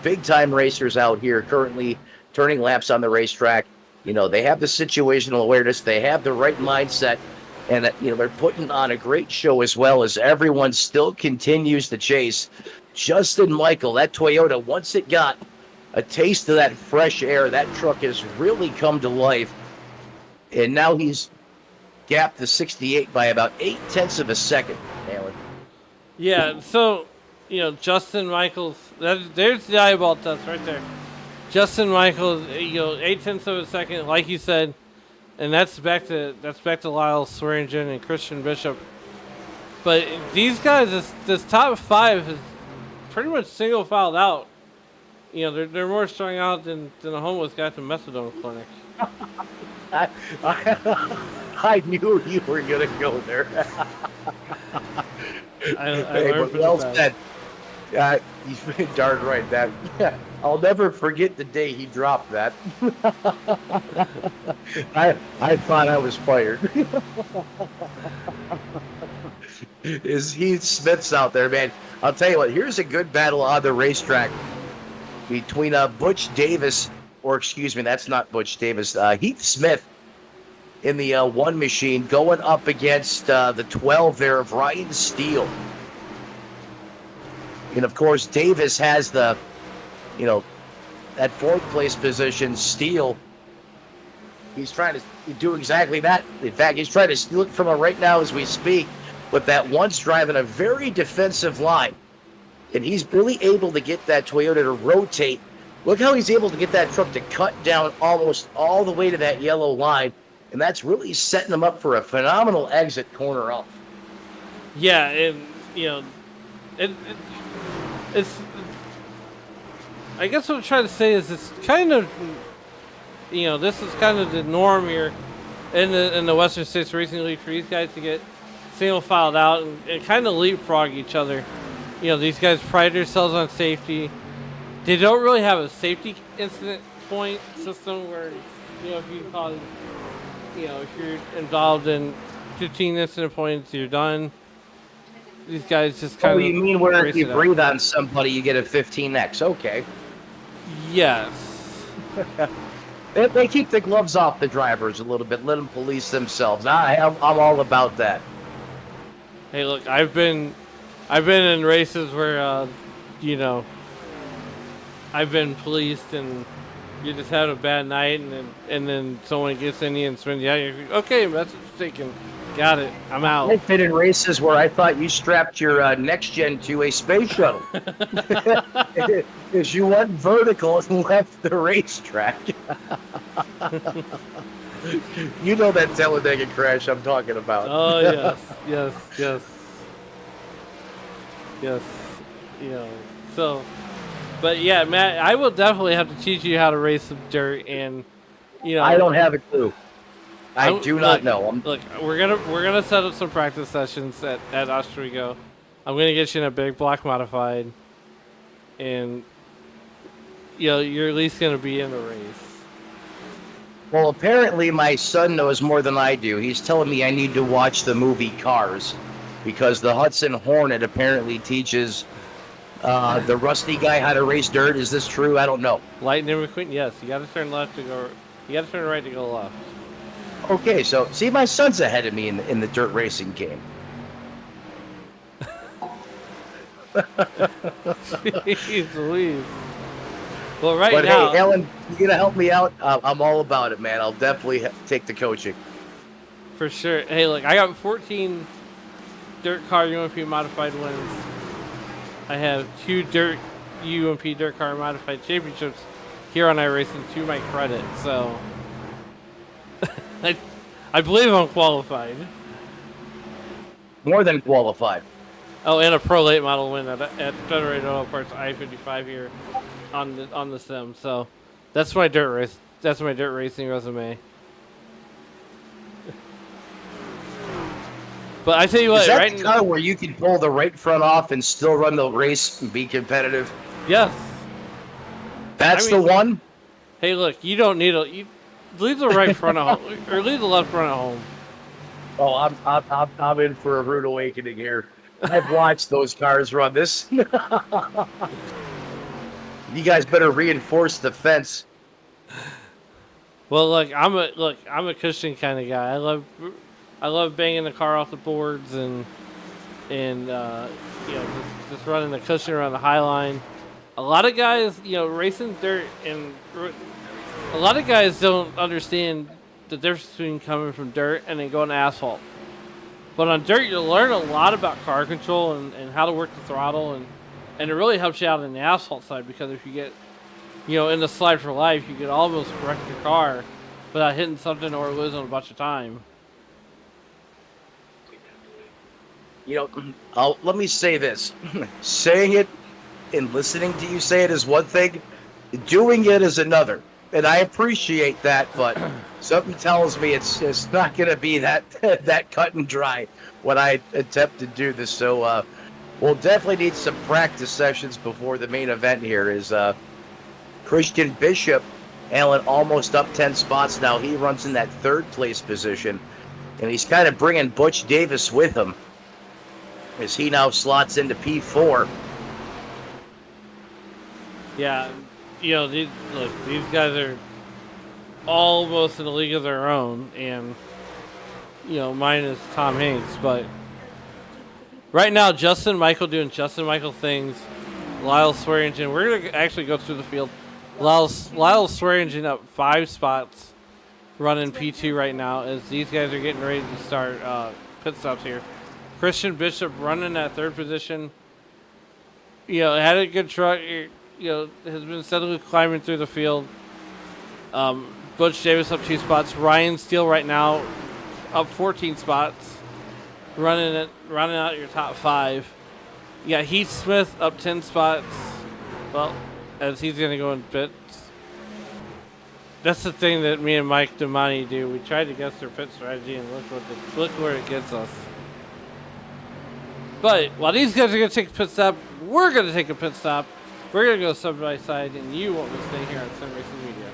big time racers out here currently turning laps on the racetrack. They have the situational awareness, they have the right mindset, and that, they're putting on a great show, as well as everyone still continues to chase. Justin Michael, that Toyota, once it got a taste of that fresh air, that truck has really come to life. And now he's gapped the 68 by about 0.8 of a second, Alan. Yeah, so, Justin Michaels, there's the eyeball test right there. Justin Michaels, 0.8 of a second, like you said, and that's back to Lyle Swearingen and Christian Bishop. But these guys, this top five is pretty much single filed out. They're more strung out than the homeless guy from Methadone Clinic. I knew you were gonna go there. Well said. You've been darn right. That I'll never forget the day he dropped that. I thought I was fired. Is Heath Smith's out there, man? I'll tell you what. Here's a good battle on the racetrack between Butch Davis, or excuse me, that's not Butch Davis. Heath Smith in the one machine going up against the 12 there of Ryan Steele. And of course, Davis has the, that fourth place position. Steele, he's trying to do exactly that. In fact, he's trying to steal it from him right now as we speak, with that once driving a very defensive line. And he's really able to get that Toyota to rotate. Look how he's able to get that truck to cut down almost all the way to that yellow line. And that's really setting him up for a phenomenal exit corner off. Yeah, and, it's I guess what I'm trying to say is it's kind of, this is kind of the norm here in the Western States Racing League for these guys to get single filed out and kind of leapfrog each other. You know, these guys pride themselves on safety. They don't really have a safety incident point system where, you know, if you cause, you know, if you're involved in 15 incident points, you're done. These guys just kind of. Oh, you mean where if you race it breathe on somebody, you get a 15x? Okay. Yes. They keep the gloves off the drivers a little bit. Let them police themselves. I'm all about that. Hey, look, I've been in races where, you know, I've been policed and you just had a bad night and then someone gets in you and spins you out. You're like, okay, message taken. Got it. I'm out. I've been in races where I thought you strapped your next gen to a space shuttle. Because you went vertical and left the racetrack. You know that Talladega crash I'm talking about. Oh, yes. Yes. You know, so, but yeah, Matt, I will definitely have to teach you how to race some dirt and, you know. I don't have a clue. I do not know. Look, we're gonna set up some practice sessions at Oswego. I'm gonna get you in a big block modified, and you know you're at least gonna be in the race. Well, apparently my son knows more than I do. He's telling me I need to watch the movie Cars, because the Hudson Hornet apparently teaches the rusty guy how to race dirt. Is this true? I don't know. Lightning McQueen, yes. You got to turn left to go. You got to turn right to go left. Okay, so see, my son's ahead of me in the dirt racing game. Jeez Louise. Well, But now, hey, Ellen, you gonna help me out? I'm all about it, man. I'll definitely take the coaching. for sure. Hey, look, I got 14 dirt car UMP modified wins. I have 2 dirt UMP dirt car modified championships here on iRacing to my credit. So I believe I'm qualified. More than qualified. Oh, and a Pro Late model win at Federated Auto Parts I-55 here on the sim. So that's my dirt race. That's my dirt racing resume. But I tell you what, Is that right the car where you can pull the right front off and still run the race and be competitive? yes. That's I mean, the one? Hey, look, you don't need you leave the right front at home or leave the left front at home. Oh, I'm in for a rude awakening here. I've watched those cars run this. You guys better reinforce the fence. Well, look, I'm a cushion kind of guy. I love banging the car off the boards and you know, just running the cushion around the high line. A lot of guys, you know, racing dirt and a lot of guys don't understand the difference between coming from dirt and then going to asphalt. But on dirt, you'll learn a lot about car control and how to work the throttle, and it really helps you out in the asphalt side, because if you get, you know, in the slide for life, you could almost wreck your car without hitting something or losing a bunch of time. You know, let me say this. Saying it and listening to you say it is one thing. Doing it is another. And I appreciate that, but something tells me it's not going to be that cut and dry when I attempt to do this. So we'll definitely need some practice sessions before the main event here. Is Christian Bishop, Alan, almost up 10 spots now. He runs in that 3rd place position, and he's kind of bringing Butch Davis with him as he now slots into P4. Yeah, you know, these guys are almost in a league of their own, and you know, mine is Tom Hanks. But right now, Justin Michael doing Justin Michael things. Lyle Swearingen, we're gonna actually go through the field. Lyle Swearingen up 5 spots, running P2 right now, as these guys are getting ready to start pit stops here. Christian Bishop running that 3rd position. You know, had a good truck. You know, has been steadily climbing through the field. Butch Davis up 2 spots. Ryan Steele right now up 14 spots, running out your top 5. You got Heath Smith up 10 spots. Well, as he's gonna go in pits. That's the thing that me and Mike Damani do. We try to guess their pit strategy, and look where it gets us. But while these guys are going to take a pit stop, we're going to take a pit stop. We're going to go side by side, and you won't be staying here on SRM Racing Media.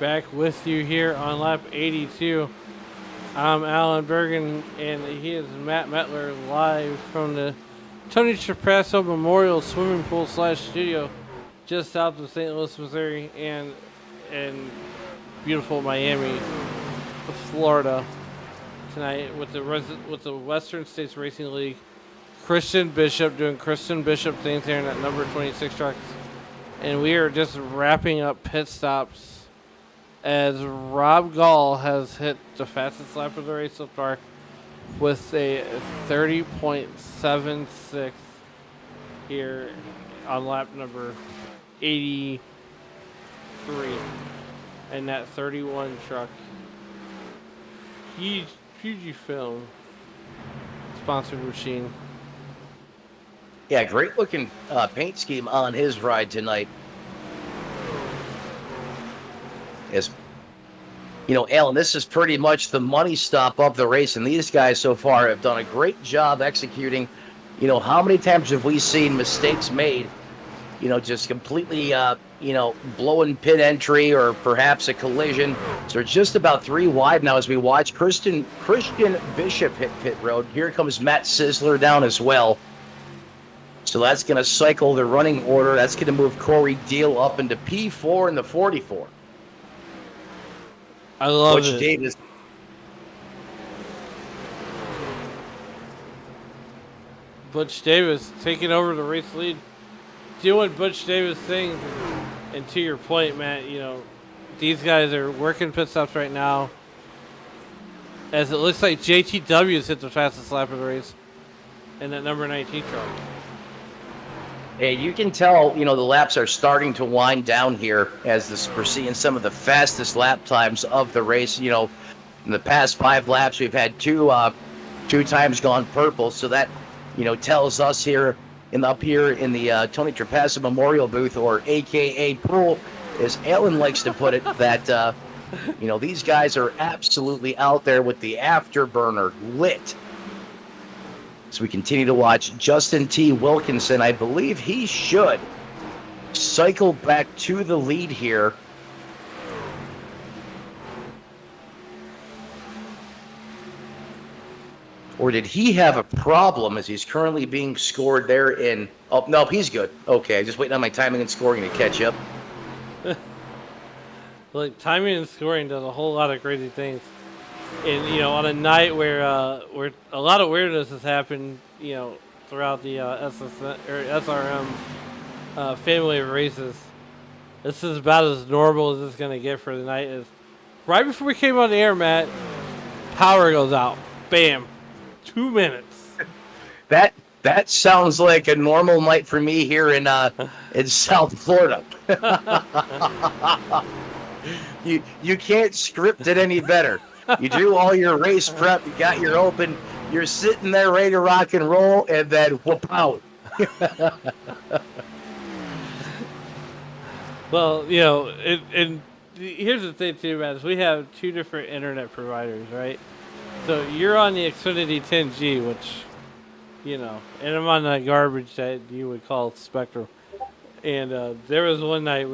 Back with you here on lap 82. I'm Alan Bergen, and he is Matt Metler live from the Tony Trapasso Memorial Swimming Pool / Studio just south of St. Louis, Missouri, and in beautiful Miami, Florida tonight with the Western States Racing League. Christian Bishop doing Christian Bishop things there in that number 26 truck, and we are just wrapping up pit stops as Rob Gall has hit the fastest lap of the race so far with a 30.76 here on lap number 83 in that 31 truck. Huge Fujifilm sponsored machine. Yeah, great looking paint scheme on his ride tonight. As you know, Alan, this is pretty much the money stop of the race, and these guys so far have done a great job executing. You know, how many times have we seen mistakes made, you know, just completely, blowing pit entry or perhaps a collision. So we're just about 3 wide now as we watch Christian Bishop hit pit road. Here comes Matt Sizzler down as well. So that's going to cycle the running order. That's going to move Corey Deal up into P4 in the 44. I love Butch it. Davis. Butch Davis taking over the race lead, doing Butch Davis things. And to your point, Matt, you know, these guys are working pit stops right now, as it looks like JTW's hit the fastest lap of the race in that number 19 truck. Hey, you can tell, you know, the laps are starting to wind down here as we're seeing some of the fastest lap times of the race. You know, in the past 5 laps, we've had two times gone purple. So that, you know, tells us here up here in the Tony Trapassa Memorial booth, or AKA pool, as Alan likes to put it, that these guys are absolutely out there with the afterburner lit. As we continue to watch Justin T. Wilkinson, I believe he should cycle back to the lead here. Or did he have a problem as he's currently being scored there in... Oh, no, he's good. Okay, just waiting on my timing and scoring to catch up. Like, timing and scoring does a whole lot of crazy things. And, on a night where a lot of weirdness has happened, throughout the SRM family of races, this is about as normal as it's going to get for the night. Is right before we came on the air, Matt, power goes out. Bam. 2 minutes. That sounds like a normal night for me here in South Florida. You can't script it any better. You do all your race prep, you got your open, you're sitting there ready to rock and roll, and then whoop out. Well, and here's the thing too, Matt, is we have 2 different internet providers, right? So you're on the Xfinity 10G, which, and I'm on that garbage that you would call Spectrum. And there was one night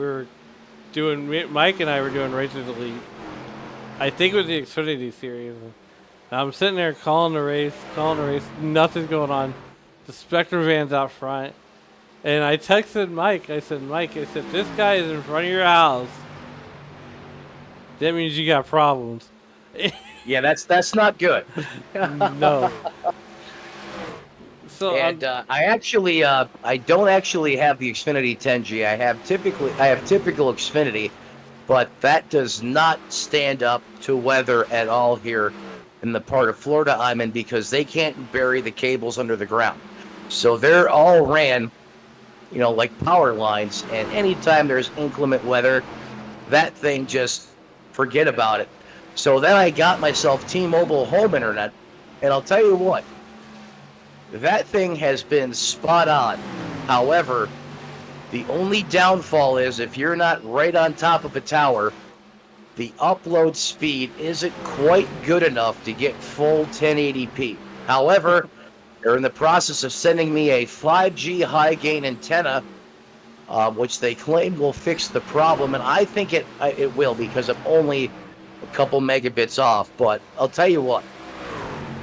Mike and I were doing Races Elite. I think it was the Xfinity series. And I'm sitting there calling the race, nothing's going on. The Spectrum van's out front. And I texted Mike. I said, this guy is in front of your house. That means you got problems. Yeah, that's not good. No. So and I don't actually have the Xfinity 10G. I have typical Xfinity, but that does not stand up to weather at all here in the part of Florida I'm in, because they can't bury the cables under the ground. So they're all ran, like power lines, and anytime there's inclement weather, that thing just forget about it. So then I got myself T-Mobile home internet, and I'll tell you what, that thing has been spot on. However, the only downfall is if you're not right on top of a tower, the upload speed isn't quite good enough to get full 1080p. However, they're in the process of sending me a 5G high gain antenna, which they claim will fix the problem, and I think it will, because I'm only a couple megabits off. But I'll tell you what,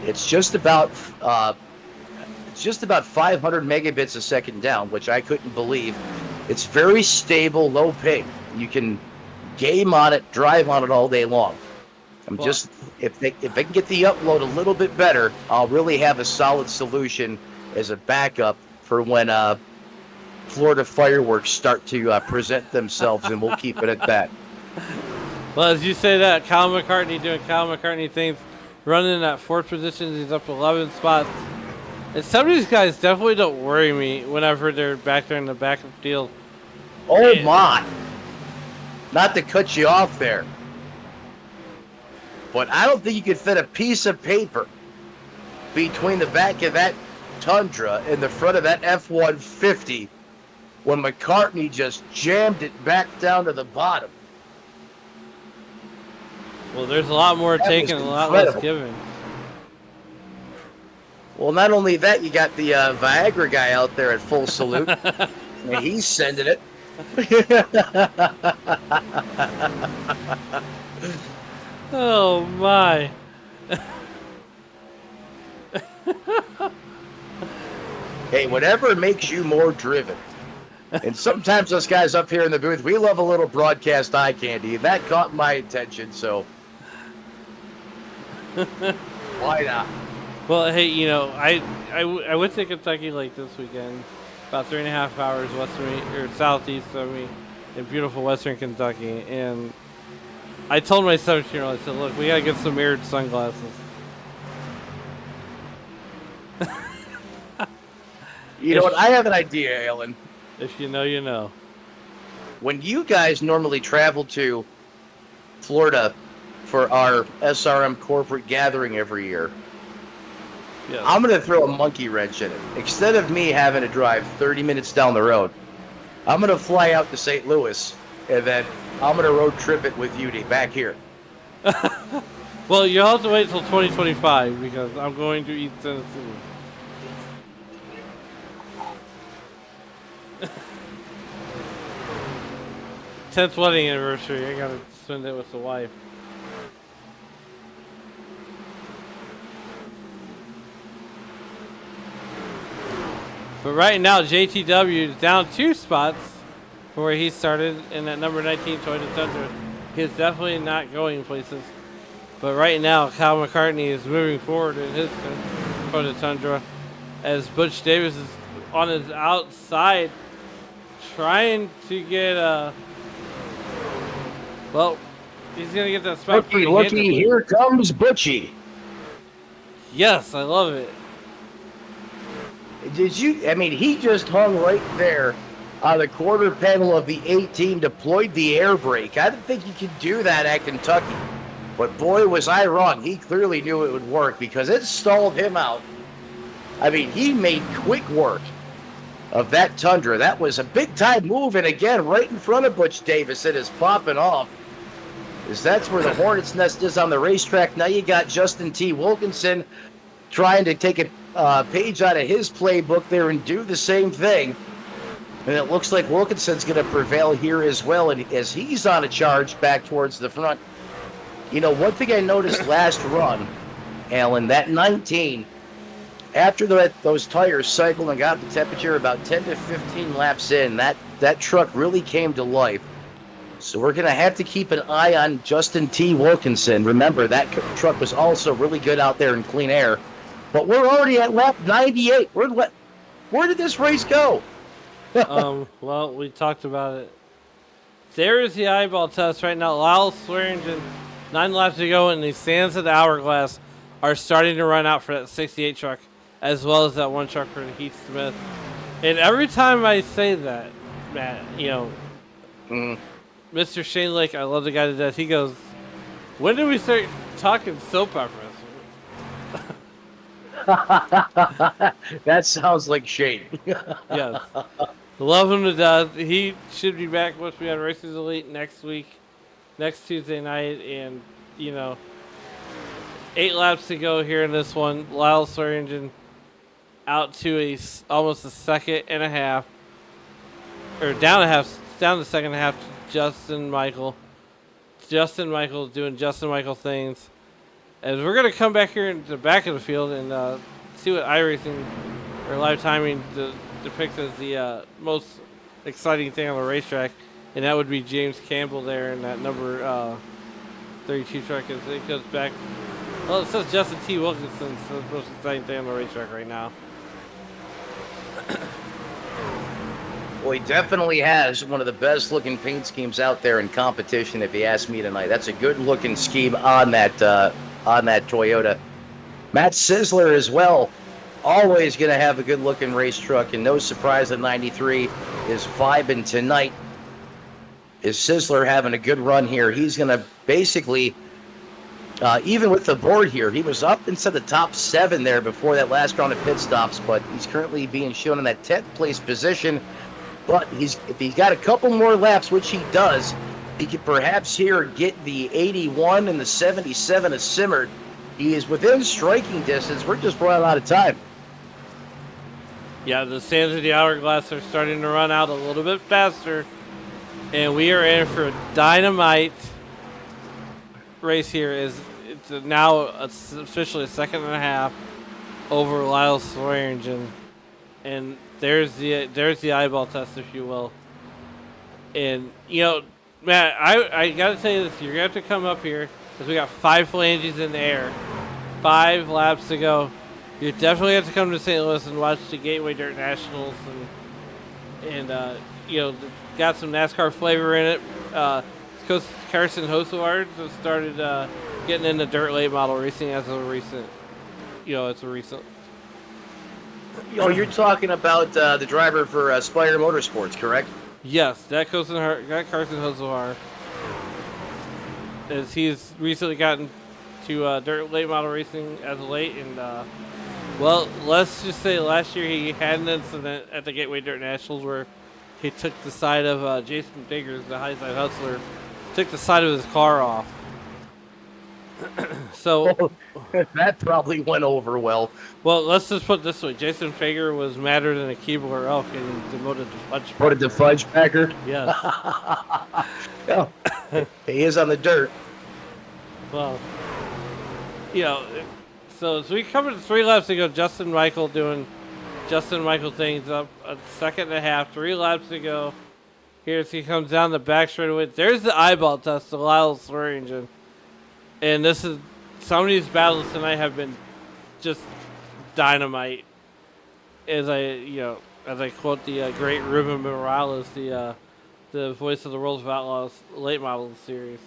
it's just about 500 megabits a second down, which I couldn't believe. It's very stable, low ping. You can game on it, drive on it all day long. If they can get the upload a little bit better, I'll really have a solid solution as a backup for when Florida fireworks start to present themselves, and we'll keep it at that. Well, as you say that, Kyle McCartney doing Kyle McCartney things, running in that 4th position. He's up 11 spots. And some of these guys definitely don't worry me whenever they're back there in the back of the field. Oh, my. Not to cut you off there, but I don't think you could fit a piece of paper between the back of that Tundra and the front of that F-150 when McCartney just jammed it back down to the bottom. Well, there's a lot more taken and a lot less given. Well, not only that, you got the Viagra guy out there at full salute. And he's sending it. Oh, my. Hey, whatever makes you more driven. And sometimes us guys up here in the booth, we love a little broadcast eye candy. That caught my attention, so why not? Well, hey, I went to Kentucky like this weekend, about 3.5 hours west of me, or southeast of me, in beautiful western Kentucky, and I told my 17-year-old, I said, look, we gotta get some mirrored sunglasses. You know what? I have an idea, Alan. If you know, you know. When you guys normally travel to Florida for our SRM corporate gathering every year, Yes. I'm going to throw a monkey wrench in it. Instead of me having to drive 30 minutes down the road, I'm going to fly out to St. Louis, and then I'm going to road trip it with you back here. Well, you'll have to wait till 2025 because I'm going to East Tennessee. Tenth wedding anniversary. I gotta spend it with the wife. But right now, JTW is down 2 spots from where he started in that number 19 Toyota Tundra. He's definitely not going places. But right now, Kyle McCartney is moving forward in his Toyota Tundra as Butch Davis is on his outside trying to get well, he's going to get that spot pretty Looky, handedly. here comes Butchie. Yes, I love it. Did you? I mean, he just hung right there on the quarter panel of the 18, deployed the air brake. I didn't think he could do that at Kentucky. But boy, was I wrong. He clearly knew it would work because it stalled him out. I mean, he made quick work of that Tundra. That was a big-time move, and again, right in front of Butch Davis, it is popping off. Because that's where the Hornet's Nest is on the racetrack. Now you got Justin T. Wilkinson trying to take a page out of his playbook there and do the same thing. And it looks like Wilkinson's going to prevail here as well, and as he's on a charge back towards the front. You know, one thing I noticed last run, Alan, that 19, after those tires cycled and got the temperature about 10 to 15 laps in, that truck really came to life. So we're going to have to keep an eye on Justin T. Wilkinson. Remember, that truck was also really good out there in clean air. But we're already at lap 98. Where did this race go? Well, we talked about it. There is the eyeball test right now. Lyle Swearingen, 9 laps to go, and the sands of the hourglass are starting to run out for that 68 truck, as well as that one truck for Heath Smith. And every time I say that, Matt, you know, Mr. Shane Lake, I love the guy to death. He goes, "When did we start talking soap operas?" That sounds like Shane. Yes. Love him to death. He should be back with me on Racers Elite next week, next Tuesday night. And, you know, 8 laps to go here in this one. Lyle Swearingen out to almost a second and a half. Or down the second half to Justin Michael. Justin Michael doing Justin Michael things. As we're going to come back here into the back of the field and see what iRacing or live timing depicts as the most exciting thing on the racetrack, and that would be James Campbell there in that number 32 truck. As it goes back, well, it says Justin T. Wilkinson, so the most exciting thing on the racetrack right now. Well, he definitely has one of the best looking paint schemes out there in competition, if you ask me tonight. That's a good looking scheme on that Toyota. Matt Sizzler as well, always going to have a good looking race truck, and no surprise that 93 is vibing tonight. Is Sizzler having a good run here? He's going to basically, even with the board here, he was up inside the top 7 there before that last round of pit stops, but he's currently being shown in that 10th place position. But if he's got a couple more laps, which he does, he could perhaps here get the 81 and the 77 a simmered. He is within striking distance. We're just running out of time. Yeah, the sands of the hourglass are starting to run out a little bit faster. And we are in for a dynamite race here. It's now officially a second and a half over Lyle Swearingen. And there's the eyeball test, if you will. And, you know, Matt, I got to tell you this. You're going to have to come up here because we got 5 flanges in the air. 5 laps to go. You definitely have to come to St. Louis and watch the Gateway Dirt Nationals. And you know, got some NASCAR flavor in it. Coach Carson Hoseward just started getting into dirt late model racing as a recent. Oh, you're talking about the driver for Spire Motorsports, correct? Yes, that Carson Hoseward. As he's recently gotten to dirt late model racing as of late, and Well, let's just say last year he had an incident at the Gateway Dirt Nationals where he took the side of Jason Diggers, the high side hustler, took the side of his car off. So, That probably went over well. well, let's just put it this way: Jason Fager was madder than a Keebler elk and demoted to fudge. What did the fudge packer? Yes. Yeah, he is on the dirt. Well, you know, so as we covered 3 laps ago, Justin Michael doing Justin Michael things up a second and a half. 3 laps to go. Here as he comes down the back straightaway. There's the eyeball test of Lyle Swearingen. And this is, some of these battles tonight have been just dynamite. As I quote the great Ruben Morales, the voice of the World's of Outlaws late model series.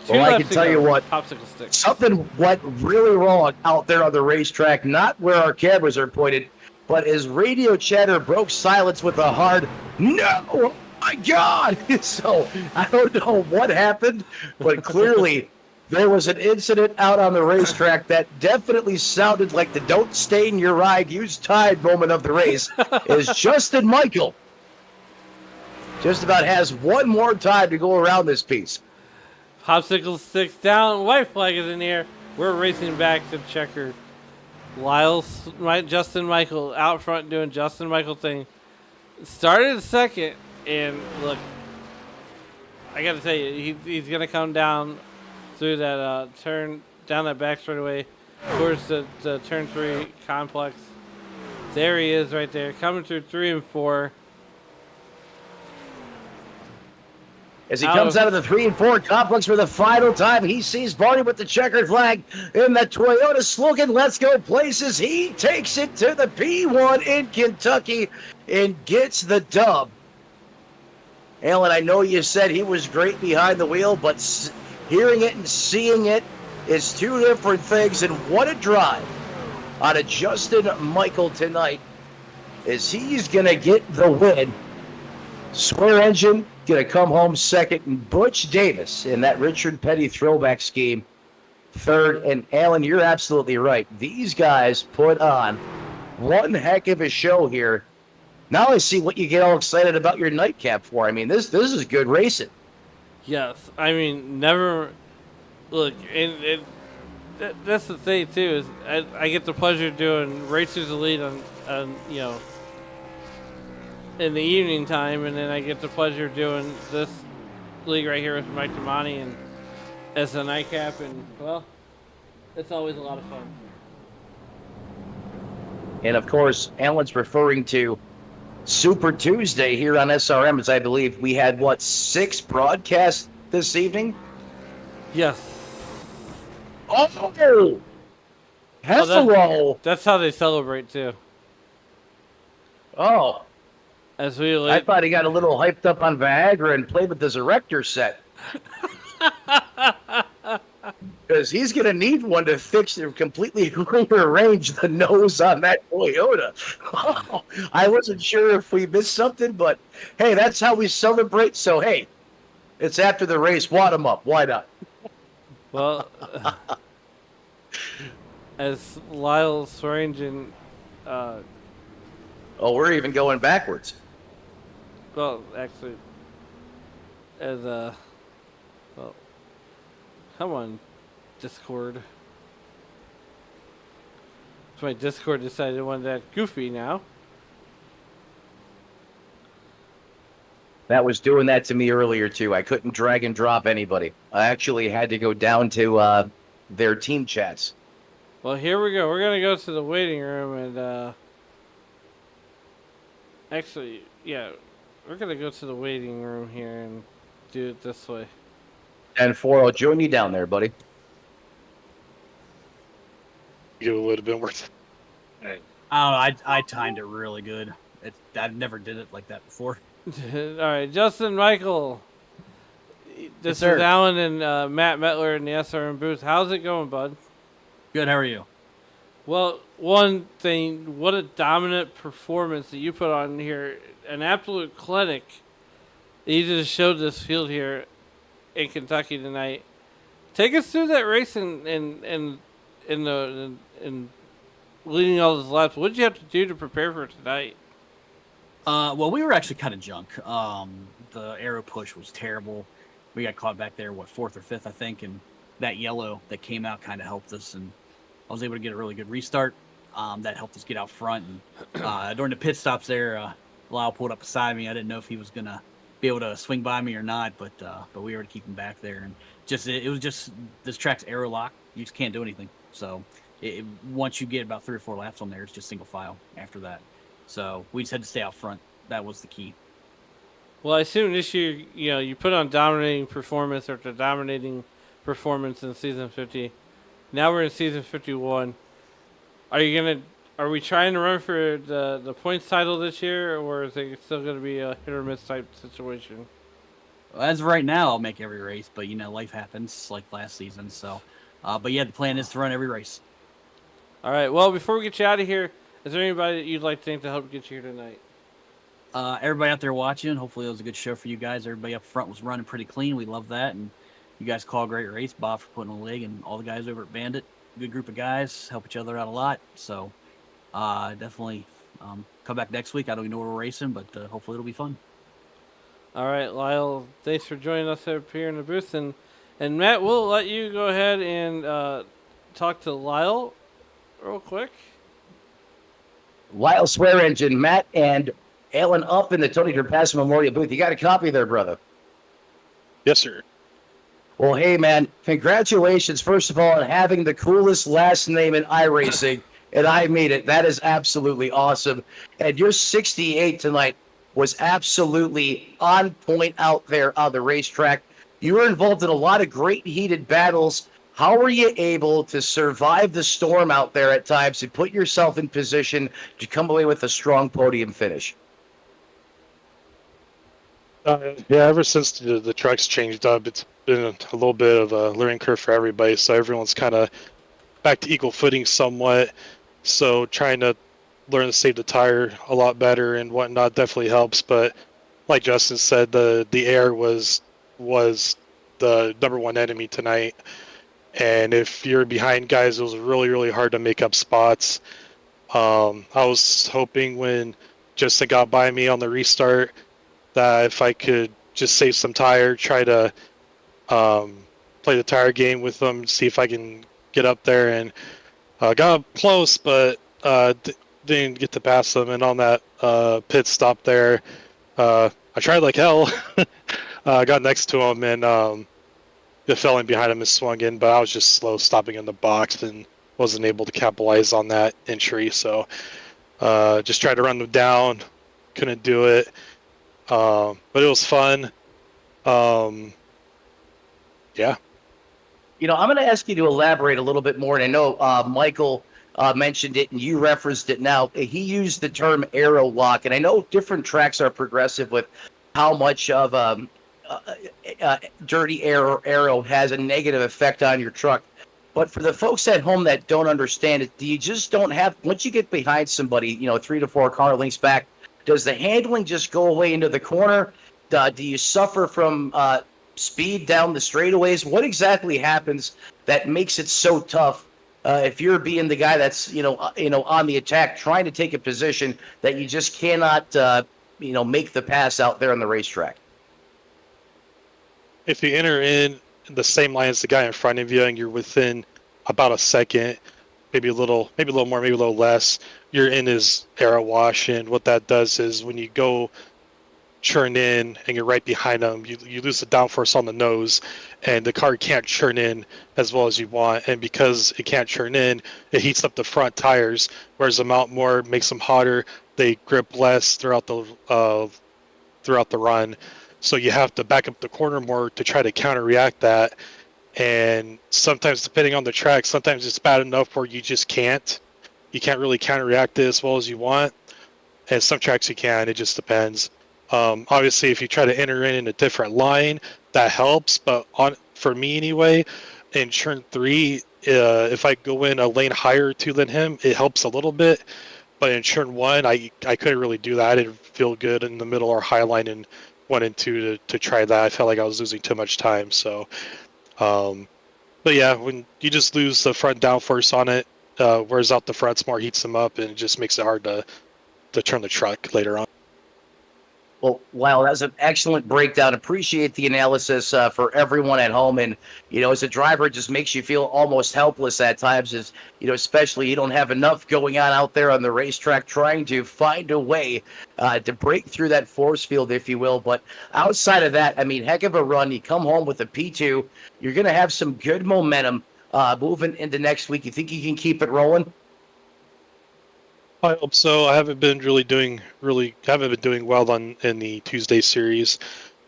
Well, I can tell you what, popsicle sticks. something went really wrong out there on the racetrack, not where our cameras are pointed, but as radio chatter broke silence with a hard, no, oh my God. So I don't know what happened, but clearly there was an incident out on the racetrack that definitely sounded like the don't stain your ride, use Tide moment of the race, is Justin Michael. Just about has one more time to go around this piece. Popsicle sticks down. White flag is in the air. We're racing back to checkered. Justin Michael out front doing Justin Michael thing. Started second, and look, I got to tell you, he's going to come down through that turn, down that back straightaway towards the turn 3 complex. There he is right there, coming through 3 and 4. As he comes out of the 3 and 4 complex for the final time, he sees Barney with the checkered flag in the Toyota slogan, let's go places. He takes it to the P1 in Kentucky and gets the dub. Alan, I know you said he was great behind the wheel, but hearing it and seeing it is 2 different things, and what a drive out of Justin Michael tonight as he's going to get the win. Swear Engine going to come home second, and Butch Davis in that Richard Petty throwback scheme third. And Alan, you're absolutely right. These guys put on one heck of a show here. Now I see what you get all excited about your nightcap for. I mean, this is good racing. Yes, I mean, never look, and that's the thing too, is I get the pleasure of doing Racers Elite on in the evening time, and then I get the pleasure of doing this league right here with Mike Damani and as a nightcap, and well, it's always a lot of fun. And of course, Alan's referring to Super Tuesday here on SRM, as I believe we had, 6 broadcasts this evening? Yes. Oh! Hello! That's how they celebrate, too. Oh. As we I thought he got a little hyped up on Viagra and played with his erector set. Because he's going to need one to fix and completely rearrange the nose on that Toyota. I wasn't sure if we missed something, but hey, that's how we celebrate. So, hey, it's after the race. Wad them up. Why not? Well, as Lyle Swearingen, we're even going backwards. well, actually, as come on, Discord. So my Discord decided it wanted that goofy now. That was doing that to me earlier, too. I couldn't drag and drop anybody. I actually had to go down to their team chats. Well, here we go. We're going to go to the waiting room and, actually, yeah, we're going to go to the waiting room here and do it this way. 10-4, I'll join you down there, buddy. Give it a little bit more. I don't know. I timed it really good. I've never did it like that before. All right, Justin Michael. This sir. is Alan and Matt Metler in the SRM booth. How's it going, bud? Good. How are you? Well, one thing, what a dominant performance that you put on here. An absolute clinic. You just showed this field here in Kentucky tonight. Take us through that race in leading all those laps. What did you have to do to prepare for tonight? Well, we were actually kind of junk. The aero push was terrible. We got caught back there, fourth or fifth, I think, and that yellow that came out kind of helped us, and I was able to get a really good restart. That helped us get out front, and during the pit stops there, Lyle pulled up beside me. I didn't know if he was gonna be able to swing by me or not, but we were able to keep him back there, and it was just this track's aero lock. You just can't do anything. So once you get about 3 or 4 laps on there, it's just single file after that. So we just had to stay out front. That was the key. Well, I assume this year, you put on dominating performance after dominating performance in season 50. Now we're in season 51. Are we trying to run for the points title this year, or is it still going to be a hit or miss type situation? Well, as of right now, I'll make every race, but life happens like last season. So, but yeah, the plan is to run every race. All right. Well, before we get you out of here, is there anybody that you'd like to thank to help get you here tonight? Everybody out there watching, hopefully it was a good show for you guys. Everybody up front was running pretty clean. We love that. And you guys call a great race. Bob for putting on the leg, and all the guys over at Bandit. Good group of guys. Help each other out a lot. So definitely come back next week. I don't even know where we're racing, but hopefully it'll be fun. All right, Lyle, thanks for joining us up here in the booth. And Matt, we'll let you go ahead and talk to Lyle real quick. Lyle Swear Engine, Matt and Alan up in the Tony Trapassa Memorial booth. You got a copy there, brother? Yes, sir. Well, hey, man, congratulations, first of all, on having the coolest last name in iRacing, and I mean it. That is absolutely awesome. And your 68 tonight was absolutely on point out there on the racetrack. You were involved in a lot of great heated battles. How were you able to survive the storm out there at times and put yourself in position to come away with a strong podium finish? Yeah, ever since the truck's changed up, it's been a little bit of a learning curve for everybody. So everyone's kind of back to equal footing somewhat. So trying to learn to save the tire a lot better and whatnot definitely helps. But like Justin said, the air was the number one enemy tonight. And if you're behind guys, it was really, really hard to make up spots. I was hoping when Justin got by me on the restart that if I could just save some tire, try to play the tire game with them, see if I can get up there, and got up close, but didn't get to pass them. And on that pit stop there, I tried like hell. Got next to him and fell in behind him and swung in, but I was just slow stopping in the box and wasn't able to capitalize on that entry. So just tried to run them down, couldn't do it. But it was fun. Yeah. I'm going to ask you to elaborate a little bit more. And I know Michael mentioned it and you referenced it now. He used the term aero lock. And I know different tracks are progressive with how much of dirty air or aero has a negative effect on your truck. But for the folks at home that don't understand it, do you just don't have, once you get behind somebody, 3 to 4 car lengths back, does the handling just go away into the corner? Do you suffer from speed down the straightaways? What exactly happens that makes it so tough if you're being the guy that's on the attack, trying to take a position that you just cannot make the pass out there on the racetrack? If you enter in the same line as the guy in front of you and you're within about a second, maybe a little more, maybe a little less, you're in his aero wash. And what that does is when you go churn in and you're right behind him, you lose the downforce on the nose and the car can't churn in as well as you want. And because it can't churn in, it heats up the front tires, wears them out more, makes them hotter. They grip less throughout the run. So you have to back up the corner more to try to counter-react that. And sometimes, depending on the track, sometimes it's bad enough where you just can't. You can't really counter-react it as well as you want. And some tracks you can. It just depends. Obviously, if you try to enter in a different line, that helps. But for me anyway, in turn 3, if I go in a lane higher or 2 than him, it helps a little bit. But in turn 1, I couldn't really do that. I didn't feel good in the middle or high line in 1 and 2 to try that. I felt like I was losing too much time. So, but yeah, when you just lose the front downforce on it, wears out the fronts more, heats them up, and it just makes it hard to turn the truck later on. Well, wow, that's an excellent breakdown. Appreciate the analysis for everyone at home. And, as a driver, it just makes you feel almost helpless at times, as, especially you don't have enough going on out there on the racetrack trying to find a way to break through that force field, if you will. But outside of that, I mean, heck of a run. You come home with a P2. You're going to have some good momentum moving into next week. You think you can keep it rolling? I hope so. I haven't been doing well in the Tuesday series,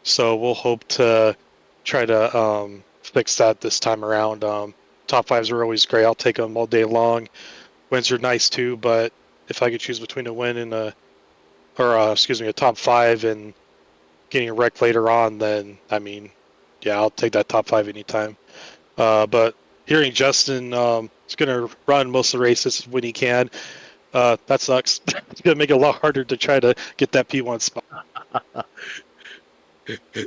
so we'll hope to try to fix that this time around. Top fives are always great. I'll take them all day long. Wins are nice too, but if I could choose between a win and a top five and getting a wreck later on, then I mean, yeah, I'll take that top five anytime. But hearing Justin is going to run most of the races when he can. That sucks. It's going to make it a lot harder to try to get that P1 spot.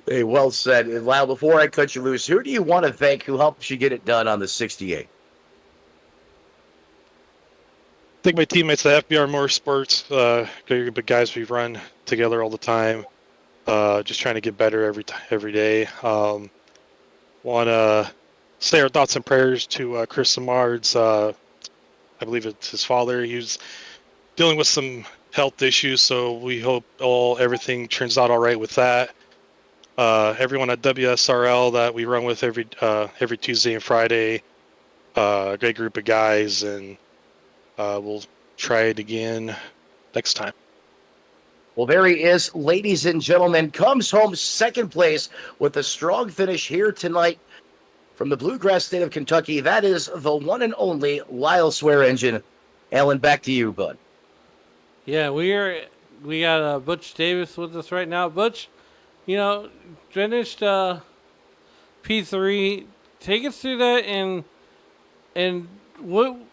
Hey, well said. And Lyle, before I cut you loose, who do you want to thank who helped you get it done on the 68? I think my teammates at FBR Motorsports, the guys we run together all the time, just trying to get better every day. Want to say our thoughts and prayers to Chris Samard's, I believe it's his father. He was dealing with some health issues, so we hope everything turns out all right with that. Everyone at WSRL that we run with every Tuesday and Friday, a great group of guys, and we'll try it again next time. Well, there he is, ladies and gentlemen, comes home second place with a strong finish here tonight from the bluegrass state of Kentucky. That is the one and only Lyle Swear-Engine. Alan, back to you, bud. Yeah, we got Butch Davis with us right now. Butch, finished P3. Take us through that, and when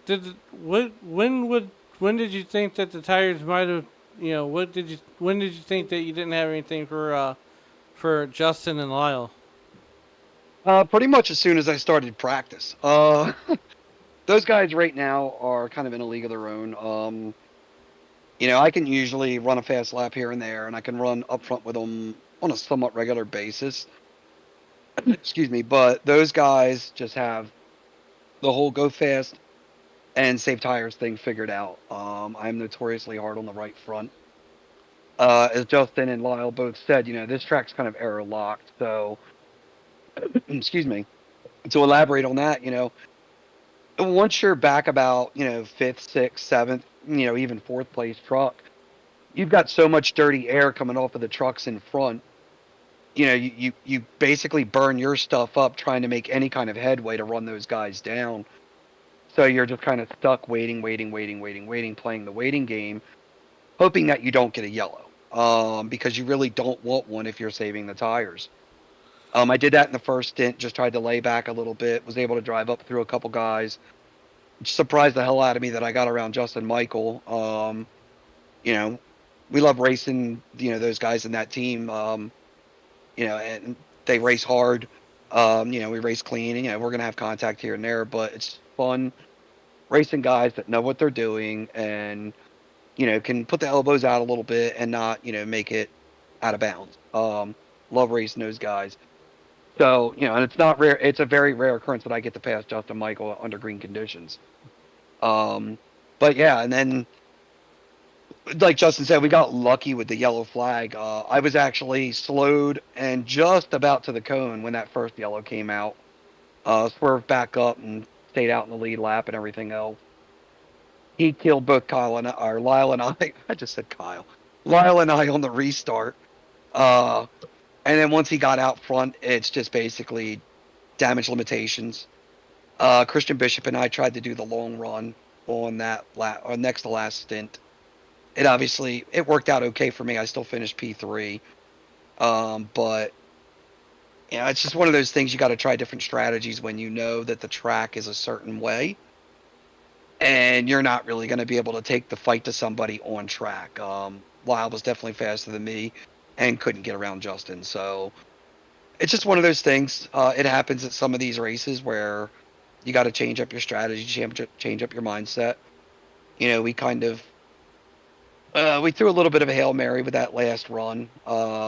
did you think that the tires might have, when did you think that you didn't have anything for Justin and Lyle? Pretty much as soon as I started practice. Those guys right now are kind of in a league of their own. I can usually run a fast lap here and there, and I can run up front with them on a somewhat regular basis. Excuse me, but those guys just have the whole go fast and save tires thing figured out. I'm notoriously hard on the right front. As Justin and Lyle both said, this track's kind of error locked, so excuse me. To elaborate on that, once you're back about, fifth, sixth, seventh, even fourth place truck, you've got so much dirty air coming off of the trucks in front. You basically burn your stuff up trying to make any kind of headway to run those guys down. So you're just kind of stuck waiting, playing the waiting game, hoping that you don't get a yellow, because you really don't want one if you're saving the tires. I did that in the first stint, just tried to lay back a little bit, was able to drive up through a couple guys. Surprised the hell out of me that I got around Justin Michael. We love racing, those guys in that team, and they race hard. We race clean, and we're going to have contact here and there, but it's fun racing guys that know what they're doing and, can put the elbows out a little bit and not, make it out of bounds. Love racing those guys. So, and it's not rare. It's a very rare occurrence that I get to pass Justin Michael under green conditions. But yeah, and then, like Justin said, we got lucky with the yellow flag. I was actually slowed and just about to the cone when that first yellow came out. Swerved back up and stayed out in the lead lap and everything else. He killed both Lyle and I. I just said Kyle. Lyle and I on the restart. And then once he got out front, it's just basically damage limitations. Christian Bishop and I tried to do the long run on that next to last stint. It worked out okay for me. I still finished P3. But it's just one of those things you got to try different strategies when you know that the track is a certain way. And you're not really going to be able to take the fight to somebody on track. Lyle was definitely faster than me and couldn't get around Justin. So it's just one of those things. It happens at some of these races where You got to change up your strategy, change up your mindset. You know, we kind of we threw a little bit of a Hail Mary with that last run,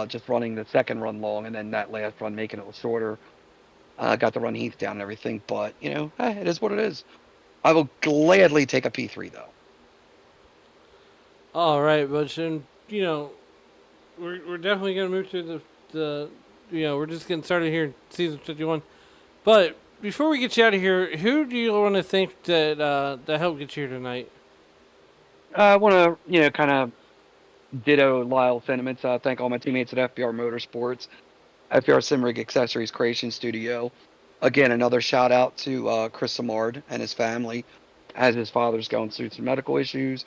just running the second run long, and then that last run making it shorter. Got to run Heath down and everything, but you know, it is what it is. I will gladly take a P3 though. All right, Butch, and you know, we're definitely gonna move to the you know, we're just getting started here in season 51. But before we get you out of here, who do you want to thank that helped get you here tonight? I want to, you know, kind of ditto Lyle sentiments. Thank all my teammates at FBR Motorsports, FBR Simrig Accessories Creation Studio. Again, another shout out to Chris Samard and his family, as his father's going through some medical issues.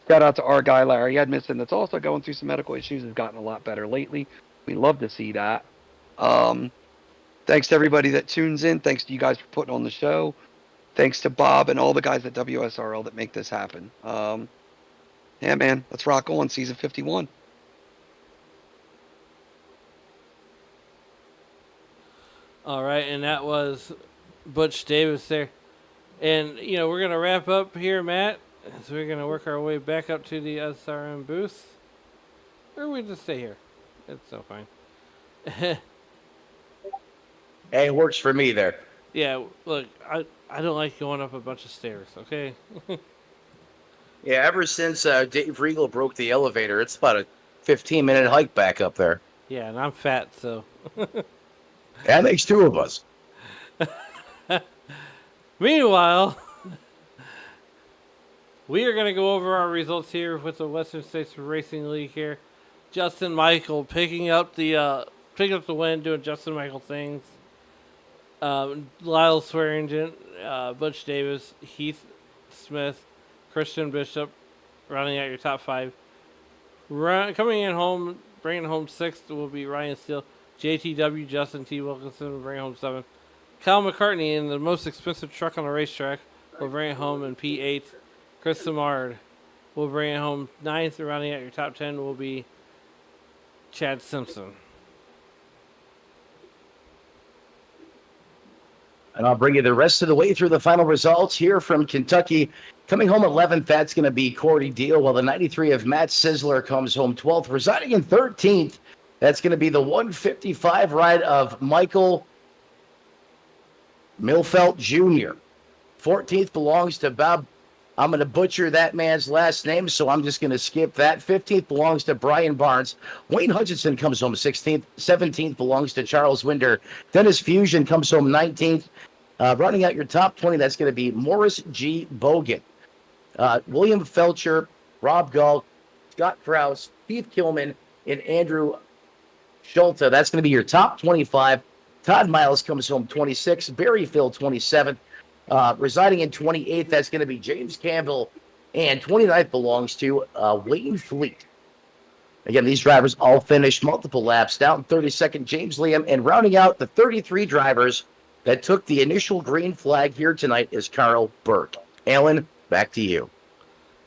Shout out to our guy Larry Edmondson, that's also going through some medical issues. Has gotten a lot better lately. We love to see that. Thanks to everybody that tunes in. Thanks to you guys for putting on the show. Thanks to Bob and all the guys at WSRL that make this happen. Yeah, man, let's rock on season 51. All right, and that was Butch Davis there. And, you know, we're going to wrap up here, Matt. So we're going to work our way back up to the SRM booth. Or we just stay here. It's so fine. Hey, it works for me there. Yeah, look, I don't like going up a bunch of stairs, okay? Yeah, ever since Dave Regal broke the elevator, it's about a 15-minute hike back up there. Yeah, and I'm fat, so. That makes two of us. Meanwhile, we are going to go over our results here with the Western States Racing League here. Justin Michael picking up the win, doing Justin Michael things. Lyle Swearingen, Butch Davis, Heath Smith, Christian Bishop, rounding out your top 5. Coming in home, bringing home 6th will be Ryan Steele. JTW, Justin T. Wilkinson will bring home 7th. Kyle McCartney in the most expensive truck on the racetrack will bring it home in P8. Chris Samard will bring it home 9th. Rounding out your top 10 will be Chad Simpson. And I'll bring you the rest of the way through the final results here from Kentucky. Coming home 11th, that's going to be Cordy Deal, while the 93 of Matt Sizzler comes home 12th. Residing in 13th, that's going to be the 155 ride of Michael Milfelt Jr. 14th belongs to Bob. I'm going to butcher that man's last name, so I'm just going to skip that. 15th belongs to Brian Barnes. Wayne Hutchinson comes home 16th. 17th belongs to Charles Winder. Dennis Fusion comes home 19th. Running out your top 20, that's going to be Morris G. Bogan. William Felcher, Rob Gall, Scott Krause, Keith Kilman, and Andrew Schulte. That's going to be your top 25. Todd Miles comes home 26th. Barry Phil 27th. Residing in 28th, that's going to be James Campbell. And 29th belongs to Wayne Fleet. Again, these drivers all finished multiple laps down. 32nd, James Liam. And rounding out the 33 drivers that took the initial green flag here tonight is Carl Burke. Alan, back to you.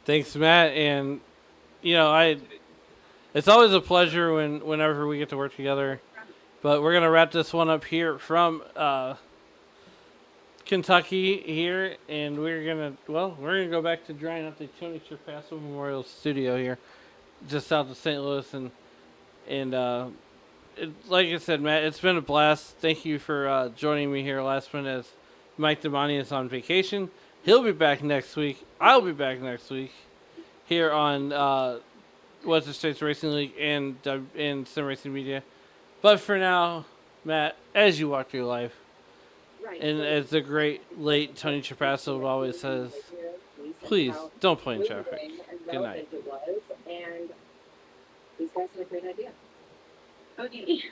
Thanks, Matt. And, you know, it's always a pleasure whenever we get to work together. But we're going to wrap this one up here from Kentucky here. And we're going to go back to drying up the Tony Trapasso Memorial Studio here, just south of St. Louis. And like I said, Matt, it's been a blast. Thank you for joining me here last minute as Mike Damani is on vacation. He'll be back next week. I'll be back next week here on Western States Racing League and Sim Racing Media. But for now, Matt, as you walk through life, and as the great late Tony Trapasso always says, please don't play in traffic. Good night. And these guys had a great idea. Okay.